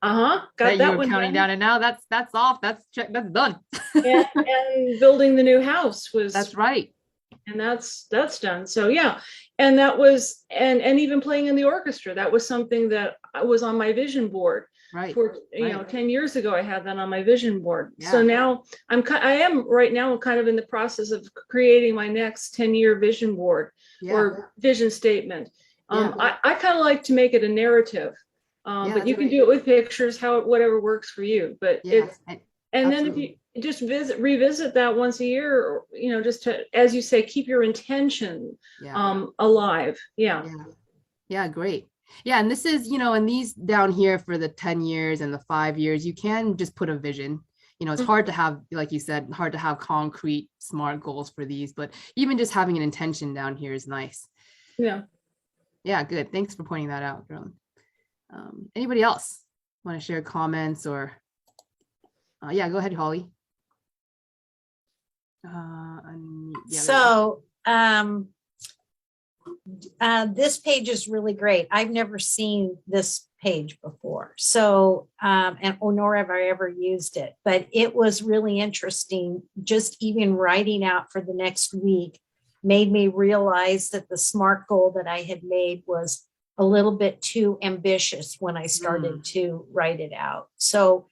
S3: Got
S1: that
S3: that
S1: you were
S3: one
S1: counting down, and now that's off. That's checked. That's done.
S3: and building the new house was.
S1: That's right.
S3: And that's done. So yeah, and that was and even playing in the orchestra, that was something that was on my vision board.
S1: Right.
S3: For 10 years ago, I had that on my vision board.
S1: Yeah.
S3: So now I am right now kind of in the process of creating my next 10-year vision board or vision statement. I kind of like to make it a narrative, but you can do it with pictures, whatever works for you. But then if you just revisit that once a year, or, just to, as you say, keep your intention alive.
S1: Yeah, great. Yeah, and this is, and these down here for the 10 years and the 5 years, you can just put a vision. It's hard to have, like you said, hard to have concrete SMART goals for these, but even just having an intention down here is nice. Yeah, good. Thanks for pointing that out, girl. Anybody else want to share comments or, go ahead, Holly.
S5: This page is really great. I've never seen this page before. So, nor have I ever used it, but it was really interesting. Just even writing out for the next week made me realize that the SMART goal that I had made was a little bit too ambitious when I started to write it out. So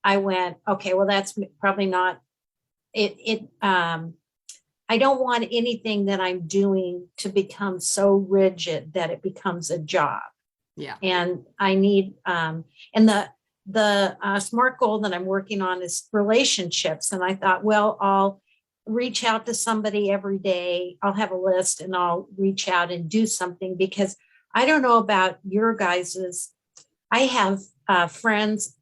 S5: I went, okay, well, that's probably not it. I don't want anything that I'm doing to become so rigid that it becomes a job.
S1: Yeah.
S5: And I need, and the SMART goal that I'm working on is relationships. And I thought, well, I'll reach out to somebody every day. I'll have a list and I'll reach out and do something, because I don't know about your guys's. I have friends,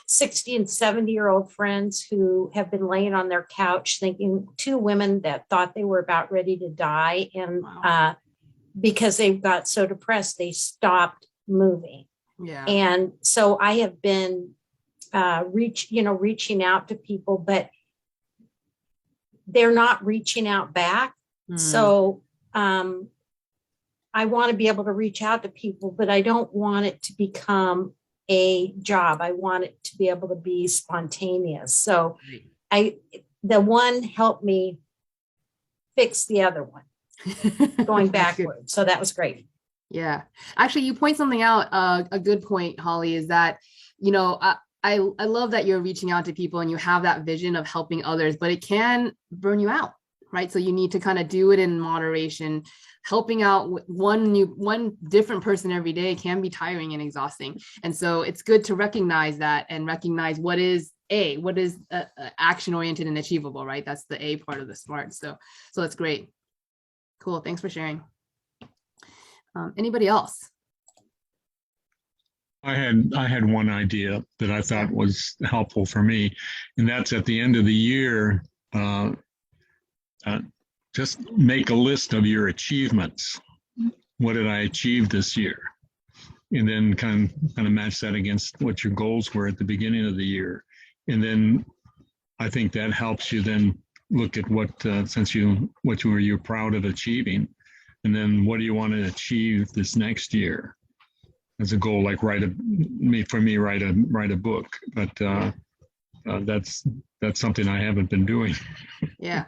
S5: 60 and 70-year-old friends who have been laying on their couch thinking, two women that thought they were about ready to die. And
S1: Wow.
S5: because they got so depressed, they stopped moving.
S1: Yeah.
S5: And so I have been reaching out to people, but they're not reaching out back.
S1: Mm.
S5: So I want to be able to reach out to people, but I don't want it to become a job. I want it to be able to be spontaneous. So the one helped me fix the other one, going
S1: That's good.
S5: backwards. So that was great.
S1: Yeah. Actually, you point something out, a good point, Holly, is that, I love that you're reaching out to people and you have that vision of helping others, but it can burn you out, right? So you need to kind of do it in moderation. Helping out one different person every day can be tiring and exhausting. And so it's good to recognize that and recognize what is action oriented and achievable, right? That's the A part of the SMART. So that's great. Cool. Thanks for sharing. Anybody else?
S8: I had one idea that I thought was helpful for me, and that's at the end of the year, just make a list of your achievements. What did I achieve this year? And then kind of match that against what your goals were at the beginning of the year. And then I think that helps you then look at what you're proud of achieving. And then what do you want to achieve this next year? As a goal, like write a book, but that's something I haven't been doing.
S1: Yeah.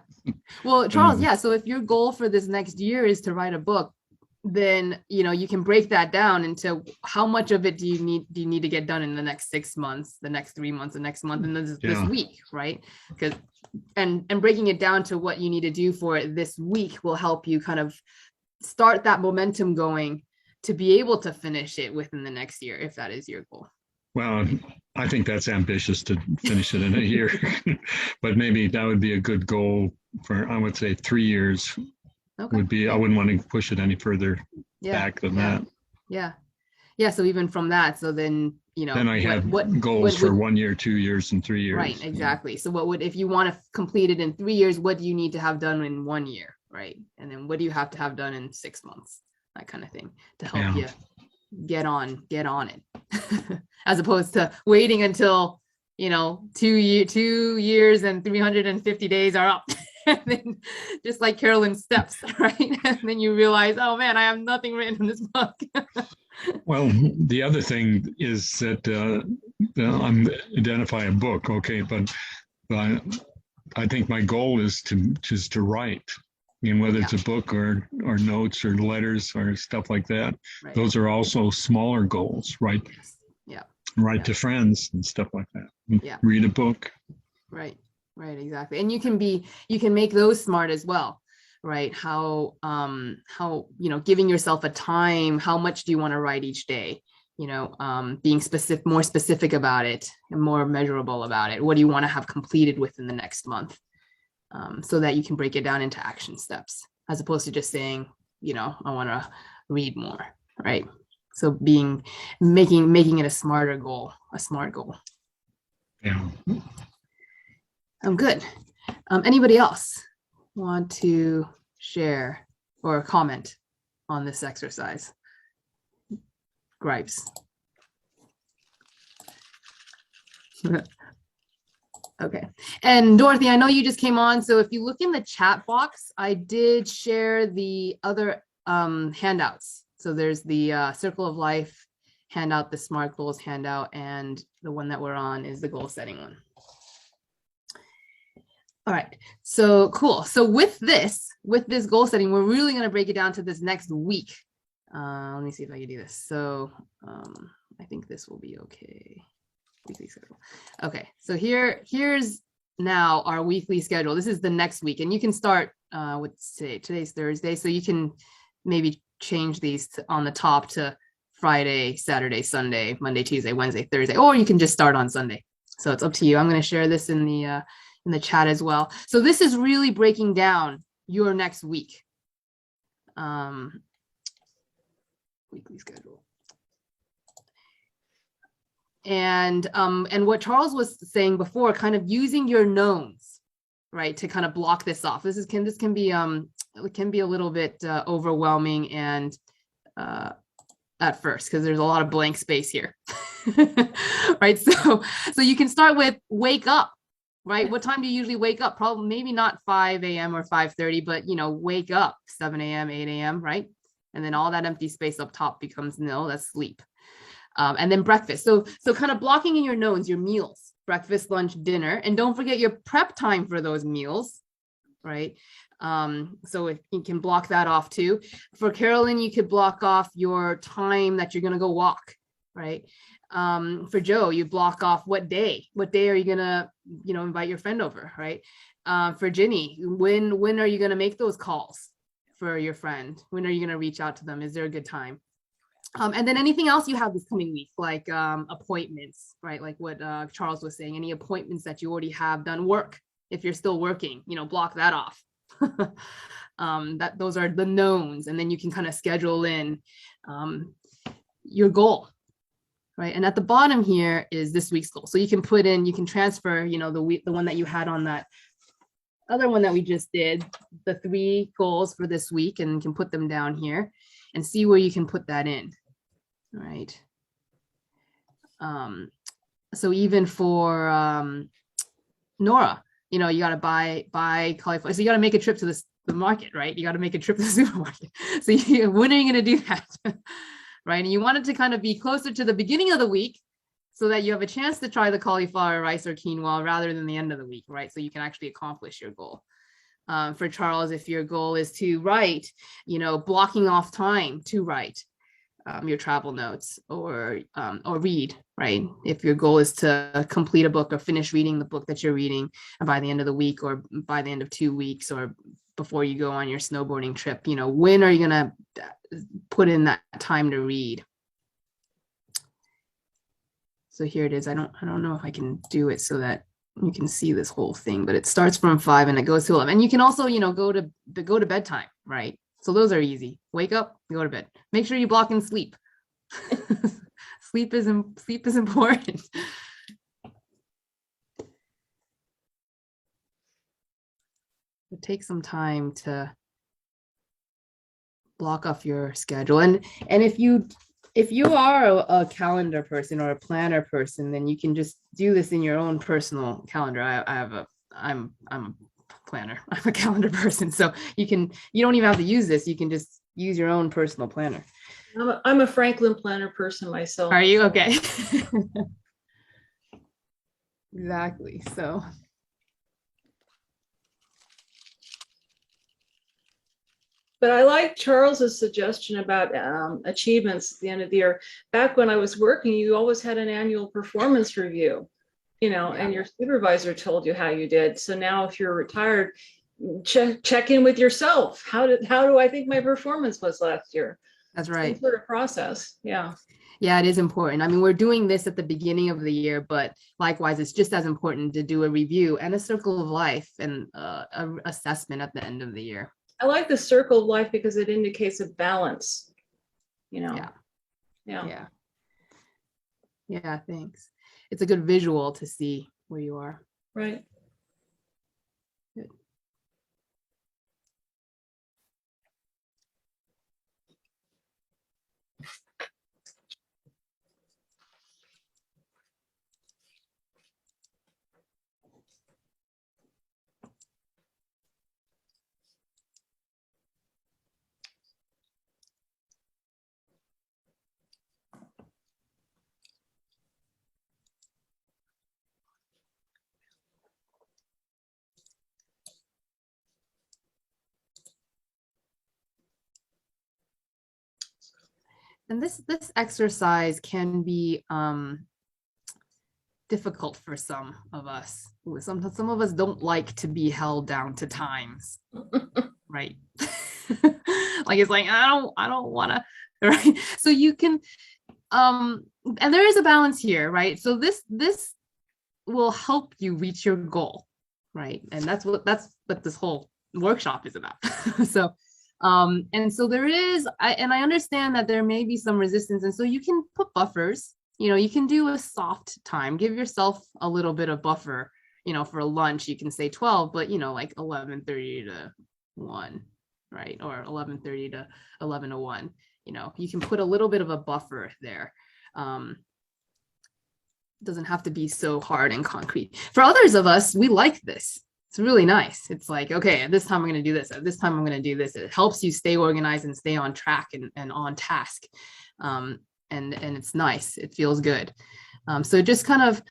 S1: Well, Charles, yeah. So if your goal for this next year is to write a book, then you can break that down into how much of it do you need to get done in the next 6 months, the next 3 months, the next month, and this week, right? Because and breaking it down to what you need to do for it this week will help you kind of start that momentum going to be able to finish it within the next year, if that is your goal.
S8: Well, I think that's ambitious to finish it in a year, but maybe that would be a good goal for, I would say 3 years.
S1: Okay.
S8: Would be, I wouldn't want to push it any further back than that.
S1: Yeah. So even from that, so then,
S8: then I have goals for 1 year, 2 years, and 3 years.
S1: Right, exactly. So if you want to complete it in 3 years, what do you need to have done in 1 year, right? And then what do you have to have done in 6 months? That kind of thing to help you get on it, as opposed to waiting until 2 years and 350 days are up. And then just like Carolyn's steps, right? And then you realize, oh man, I have nothing written in this book.
S8: Well, the other thing is that I'm identify a book, okay, but I think my goal is to write. And whether it's a book or notes or letters or stuff like that, right. Those are also smaller goals, right?
S1: Yeah.
S8: Write to friends and stuff like that.
S1: Yeah.
S8: Read a book.
S1: Right, exactly. And you can make those SMART as well, right? How giving yourself a time, how much do you want to write each day? Being more specific about it and more measurable about it. What do you want to have completed within the next month? So that you can break it down into action steps, as opposed to just saying, I want to read more, right? So making it a smart goal.
S8: Yeah.
S1: Good. Anybody else want to share or comment on this exercise? Gripes. Okay. And Dorothy, I know you just came on. So if you look in the chat box, I did share the other handouts. So there's the Circle of Life handout, the SMART Goals handout, and the one that we're on is the goal setting one. All right. So cool. So with this goal setting, we're really going to break it down to this next week. Let me see if I can do this. So I think this will be okay. Weekly schedule. Okay, so here's now our weekly schedule. This is the next week, and you can start with today's Thursday, so you can maybe change these on the top to Friday, Saturday, Sunday, Monday, Tuesday, Wednesday, Thursday, or you can just start on Sunday. So it's up to you. I'm going to share this in the chat as well. So this is really breaking down your next week. Weekly schedule. And what Charles was saying before, kind of using your knowns, right, to kind of block this off. This can be it can be a little bit overwhelming and at first, because there's a lot of blank space here. Right, so you can start with wake up, right? What time do you usually wake up? Probably maybe not 5 a.m. or 5:30, but wake up 7 a.m., 8 a.m., right? And then all that empty space up top becomes nil. That's sleep. And then breakfast. So kind of blocking in your knowns, your meals, breakfast, lunch, dinner, and don't forget your prep time for those meals, right? So if you can block that off too. For Carolyn, you could block off your time that you're going to go walk, right? For Joe, you block off what day are you going to, invite your friend over, right? For Ginny, when are you going to make those calls for your friend? When are you going to reach out to them? Is there a good time? And then anything else you have this coming week, like appointments, right? Like what Charles was saying, any appointments that you already have done, work, if you're still working, block that off. Those are the knowns, and then you can kind of schedule in your goal, right? And at the bottom here is this week's goal. So you can put in, you can transfer, the one that you had on that other one that we just did, the 3 goals for this week, and you can put them down here and see where you can put that in. Right. So even for Nora, you got to buy cauliflower. So you got to make a trip to the market, right? You got to make a trip to the supermarket. So when are you going to do that? Right. And you want it to kind of be closer to the beginning of the week so that you have a chance to try the cauliflower, rice, or quinoa rather than the end of the week, right? So you can actually accomplish your goal. For Charles, if your goal is to write, blocking off time to write your travel notes or read, right? If your goal is to complete a book or finish reading the book that you're reading by the end of the week or by the end of 2 weeks or before you go on your snowboarding trip, when are you going to put in that time to read? So here it is. I don't know if I can do it so that you can see this whole thing, but it starts from 5 and it goes to 11. And you can also, go to bedtime, right? So those are easy. Wake up, go to bed. Make sure you block in sleep. Sleep is important. It takes some time to block off your schedule. And if you are a calendar person or a planner person, then you can just do this in your own personal calendar. I'm a planner. I'm a calendar person. So you don't even have to use this. You can just use your own personal planner.
S3: I'm a Franklin planner person myself.
S1: Are you? Okay. Exactly. So.
S3: But I like Charles's suggestion about achievements at the end of the year. Back when I was working, you always had an annual performance review, and your supervisor told you how you did. So now if you're retired, check in with yourself. How do I think my performance was last year?
S1: That's right.
S3: Some sort of process. Yeah.
S1: Yeah, it is important. I mean, we're doing this at the beginning of the year, but likewise, it's just as important to do a review and a circle of life and an assessment at the end of the year.
S3: I like the circle of life because it indicates a balance,
S1: Yeah.
S3: Yeah.
S1: Yeah, thanks. It's a good visual to see where you are.
S3: Right.
S1: Good. And this exercise can be difficult for some of us. Some of us don't like to be held down to times, right? Like it's like I don't want to, right? So you can and there is a balance here, right? So this will help you reach your goal, right? And that's what this whole workshop is about. So and so there is I understand that there may be some resistance, and so you can put buffers. You know, you can do a soft time, give yourself a little bit of buffer. You know, for lunch you can say 12, but you know, like 11:30 to 1, right? Or 11:30 to 11 to 1. You know, you can put a little bit of a buffer there. Doesn't have to be so hard and concrete. For others of us, we like this. It's really nice. It's like, okay, at this time I'm going to do this. At this time I'm going to do this. It helps you stay organized and stay on track and on task. And it's nice. It feels good. So just kind of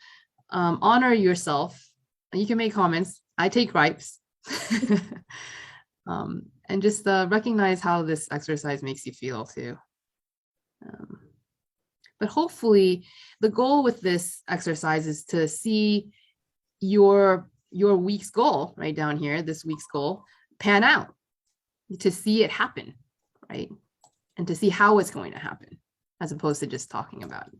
S1: honor yourself. You can make comments. I take gripes. And just recognize how this exercise makes you feel too. But hopefully the goal with this exercise is to see your week's goal right down here, this week's goal, pan out, to see it happen, right? And to see how it's going to happen, as opposed to just talking about it.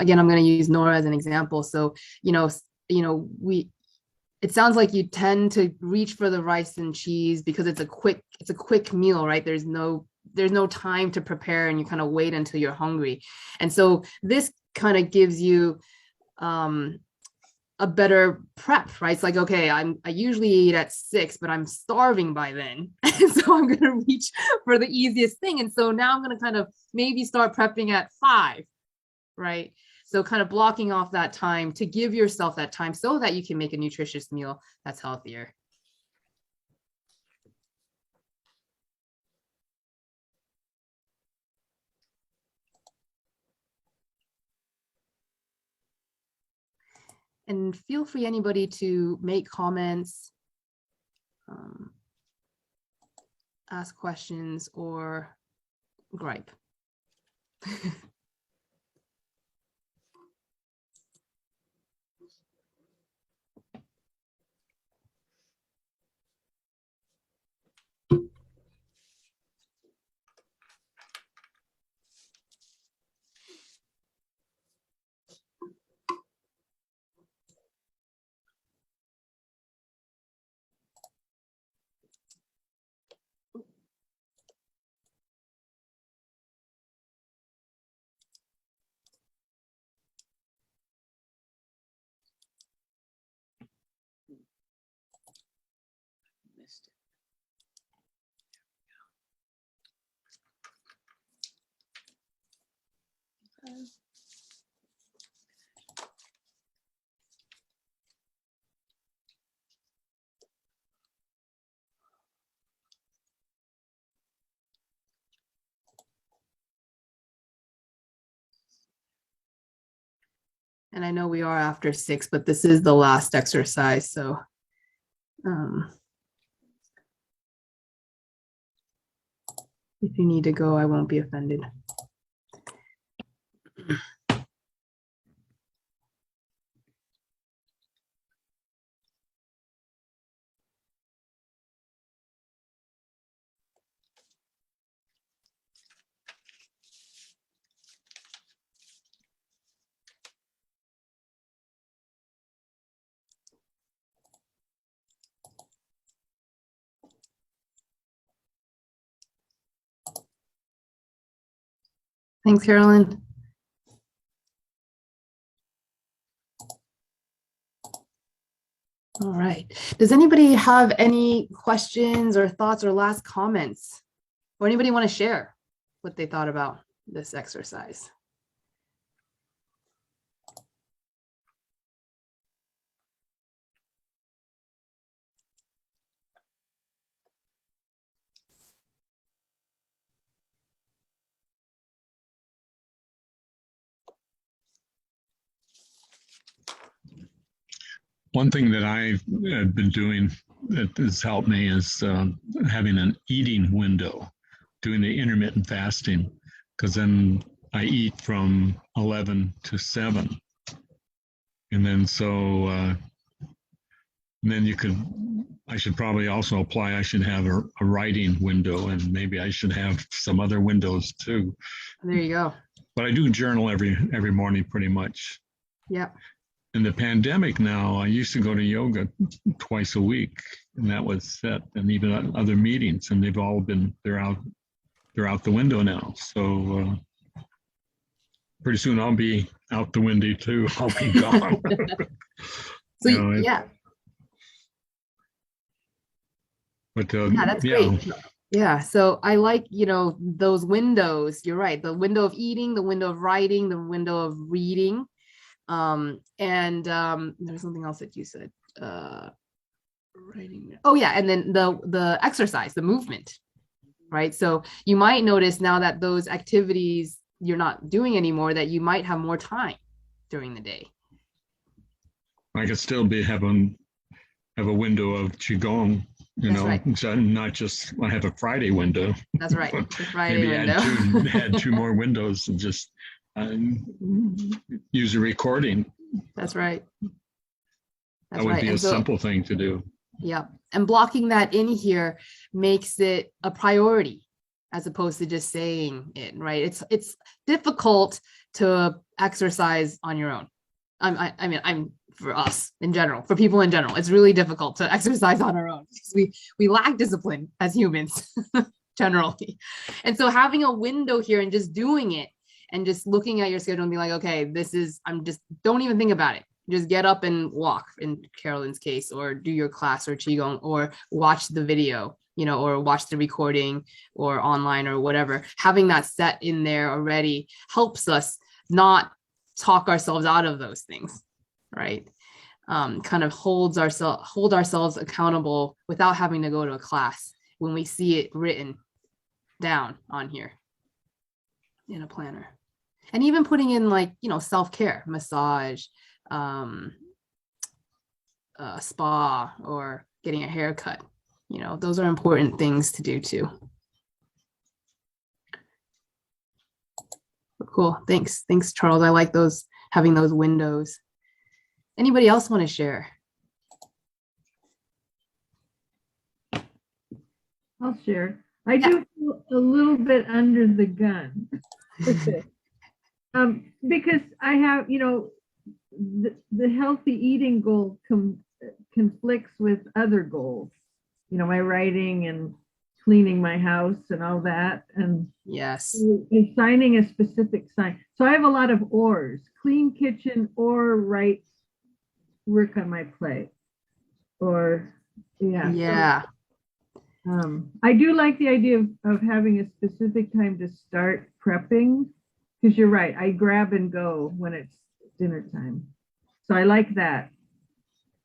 S1: Again, I'm going to use Nora as an example. So, it sounds like you tend to reach for the rice and cheese because it's a quick meal, right? There's no time to prepare, and you kind of wait until you're hungry. And so this kind of gives you a better prep, right? It's like, okay, I usually eat at 6, but I'm starving by then. And so I'm going to reach for the easiest thing. And so now I'm going to kind of maybe start prepping at 5, right? So kind of blocking off that time to give yourself that time so that you can make a nutritious meal that's healthier. And feel free, anybody, to make comments, ask questions, or gripe.
S4: Missed it.
S1: And I know we are after 6, but this is the last exercise. So if you need to go, I won't be offended. Thanks, Carolyn. All right. Does anybody have any questions or thoughts or last comments? Or anybody want to share what they thought about this exercise?
S8: One thing that I've been doing that has helped me is having an eating window, doing the intermittent fasting, because then I eat from 11 to 7. And then then I should probably also apply, I should have a writing window, and maybe I should have some other windows too.
S1: There you go.
S8: But I do journal every morning pretty much.
S1: Yep.
S8: In the pandemic now, I used to go to yoga twice a week, and that was set, and even other meetings, and they've all been, they're out the window now. So pretty soon I'll be out the window too. I'll be gone.
S1: So
S8: You know,
S1: yeah,
S8: But
S1: yeah, that's great. Yeah, so I like, those windows. You're right. The window of eating, the window of writing, the window of reading. There's something else that you said. Writing. Oh yeah, and then the exercise, the movement, right? So you might notice now that those activities you're not doing anymore, that you might have more time during the day.
S8: I could still have a window of qigong,
S1: That's right.
S8: so not just I have a Friday window.
S1: That's right. The Friday
S8: Maybe
S1: window.
S8: add two more windows and just use a recording.
S1: That's right.
S8: That would be a simple thing to do.
S1: Yeah. And blocking that in here makes it a priority as opposed to just saying it, right? It's difficult to exercise on your own. I'm for us in general, for people in general, it's really difficult to exercise on our own because we lack discipline as humans generally. And so having a window here and just doing it and just looking at your schedule and being like, okay, don't even think about it. Just get up and walk in Carolyn's case, or do your class or qigong, or watch the video, or watch the recording or online or whatever. Having that set in there already helps us not talk ourselves out of those things, right? Kind of hold ourselves accountable without having to go to a class when we see it written down on here in a planner. And even putting in self-care, massage, spa, or getting a haircut. Those are important things to do too. Cool. Thanks, Charles. I like having those windows. Anybody else want to share?
S6: I'll share. I do feel a little bit under the gun. Because I have, the healthy eating goal conflicts with other goals, my writing and cleaning my house and all that. And
S1: yes,
S6: assigning a specific sign. So I have a lot of ors: clean kitchen, or write, work on my plate, or
S1: yeah.
S6: So, I do like the idea of having a specific time to start prepping, because you're right, I grab and go when it's dinner time. So I like that.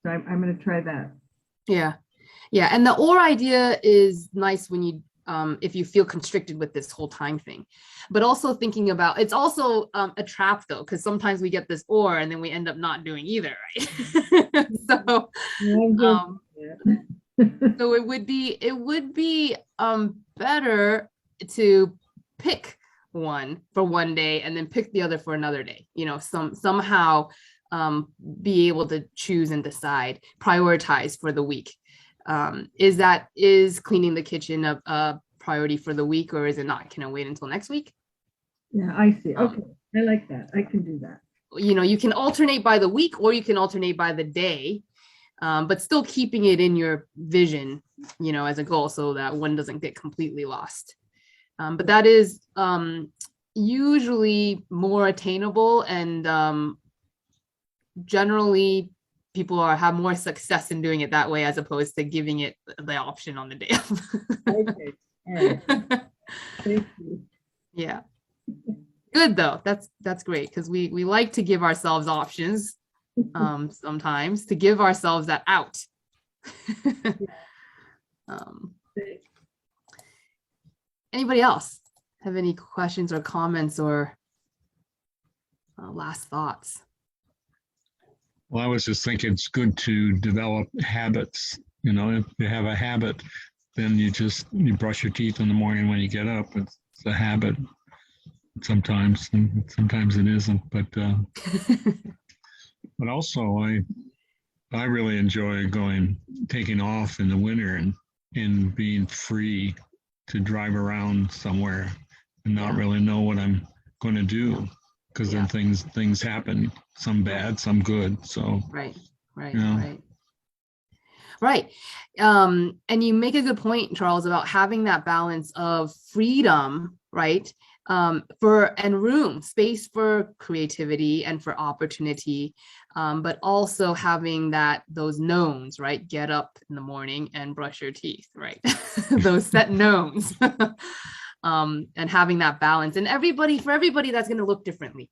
S6: So I'm going to try that.
S1: Yeah. And the or idea is nice when you if you feel constricted with this whole time thing, but also thinking about, it's also a trap though, because sometimes we get this or and then we end up not doing either, right? So so it would be better to pick one for one day and then pick the other for another day, somehow be able to choose and decide, prioritize for the week. Is cleaning the kitchen a priority for the week, or is it not? Can I wait until next week?
S6: Yeah, I see. Okay. I like that. I can do that.
S1: You can alternate by the week, or you can alternate by the day, but still keeping it in your vision, as a goal, so that one doesn't get completely lost. But that is usually more attainable, and generally people have more success in doing it that way, as opposed to giving it the option on the day.
S6: Okay. All right. Thank you.
S1: Yeah. Good though. That's great, because we like to give ourselves options sometimes, to give ourselves that out. Anybody else have any questions or comments or last thoughts?
S8: Well, I was just thinking it's good to develop habits. You know, if you have a habit, then you brush your teeth in the morning when you get up. It's a habit sometimes, and sometimes it isn't. But also I really enjoy taking off in the winter and being free to drive around somewhere and not
S1: Yeah.
S8: really know what I'm going to do, because
S1: Yeah.
S8: then things happen, some bad, some good. So,
S1: Right, right,
S8: Yeah.
S1: right. Right. And you make a good point, Charles, about having that balance of freedom, right? And room, space for creativity and for opportunity, but also having those knowns, right? Get up in the morning and brush your teeth, right? Those set knowns. And having that balance. And for everybody, that's going to look differently,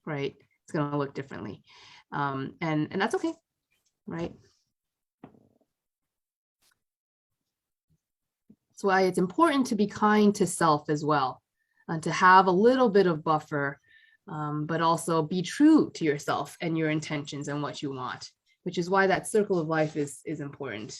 S1: right? It's going to look differently. And that's okay, right? That's why it's important to be kind to self as well, and to have a little bit of buffer, but also be true to yourself and your intentions and what you want, which is why that circle of life is important.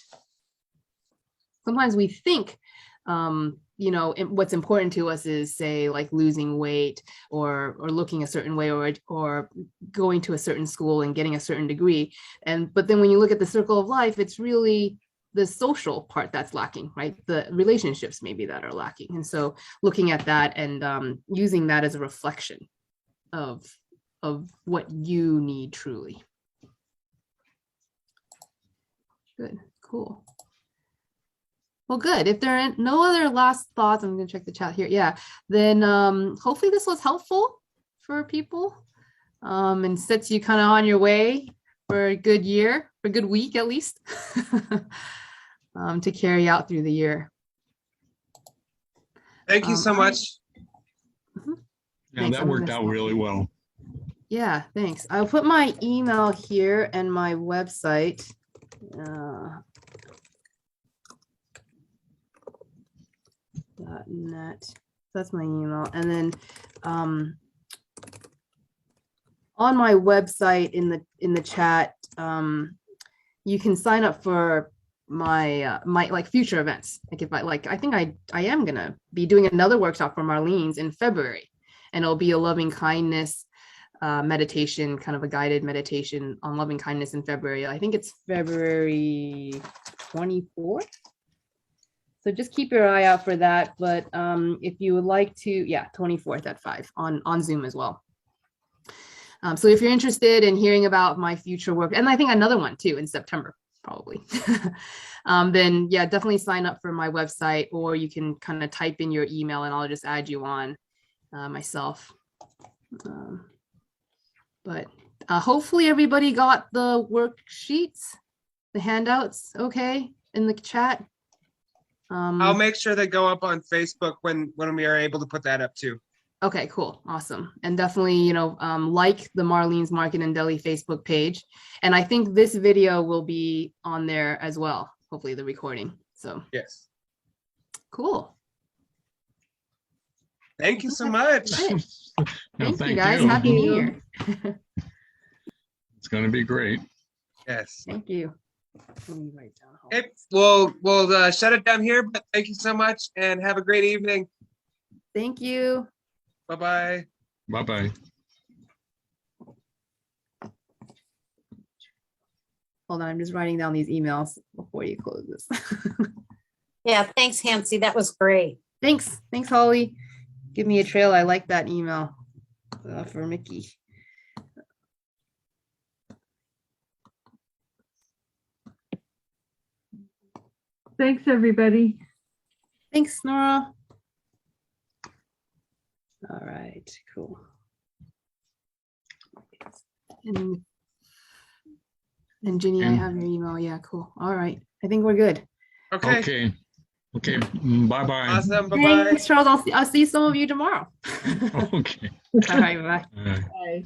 S1: Sometimes we think, what's important to us is, say, like losing weight or looking a certain way or going to a certain school and getting a certain degree. But then when you look at the circle of life, it's really the social part that's lacking, right? The relationships maybe that are lacking. And so looking at that and using that as a reflection of what you need truly. Good, cool. Well, good. If there are no other last thoughts, I'm going to check the chat here. Yeah, then hopefully this was helpful for people and sets you kind of on your way for a good year, for a good week at least, to carry out through the year.
S2: Thank you so much.
S8: Yeah,
S1: Thanks,
S8: that
S1: I'm
S8: worked
S1: gonna
S8: out
S1: stop
S8: really
S1: here.
S8: well.
S1: Yeah, thanks. I'll put my email here and my website. .net. That's my email. And then on my website in the chat, you can sign up for my like future events. Like if I think I am gonna be doing another workshop for Marlene's in February, and it'll be a loving kindness meditation, kind of a guided meditation on loving kindness in February. I think it's February 24th. So just keep your eye out for that. But if you would like to, yeah, 24th at 5 on Zoom as well. So if you're interested in hearing about my future work, and I think another one too in September, probably, then yeah, definitely sign up for my website, or you can kind of type in your email and I'll just add you on myself. But hopefully everybody got the worksheets, the handouts, okay, in the chat.
S2: I'll make sure they go up on Facebook when we are able to put that up too.
S1: Okay, cool, awesome. And definitely, like the Marlene's Market and Deli Facebook page. And I think this video will be on there as well, hopefully the recording. So
S2: yes.
S1: Cool.
S2: Thank you so much.
S1: Thank you guys. Happy New Year.
S8: It's going to be great.
S2: Yes.
S1: Thank you.
S2: Okay, we'll shut it down here, but thank you so much and have a great evening.
S1: Thank you.
S2: Bye-bye.
S8: Bye-bye.
S1: Hold on, I'm just writing down these emails before you close this.
S5: Yeah, thanks, Hansie. That was great.
S1: Thanks, Holly. Give me a trail. I like that email for Mickey.
S6: Thanks, everybody.
S1: Thanks, Nora. All right, cool. And Ginny, I have your email. Yeah, cool. All right. I think we're good.
S2: Okay.
S8: Okay. Bye-bye.
S2: Awesome. Bye-bye.
S1: Thanks, Charles. I'll see some of you tomorrow.
S8: Okay.
S1: All right, bye.
S8: All right.
S6: Bye.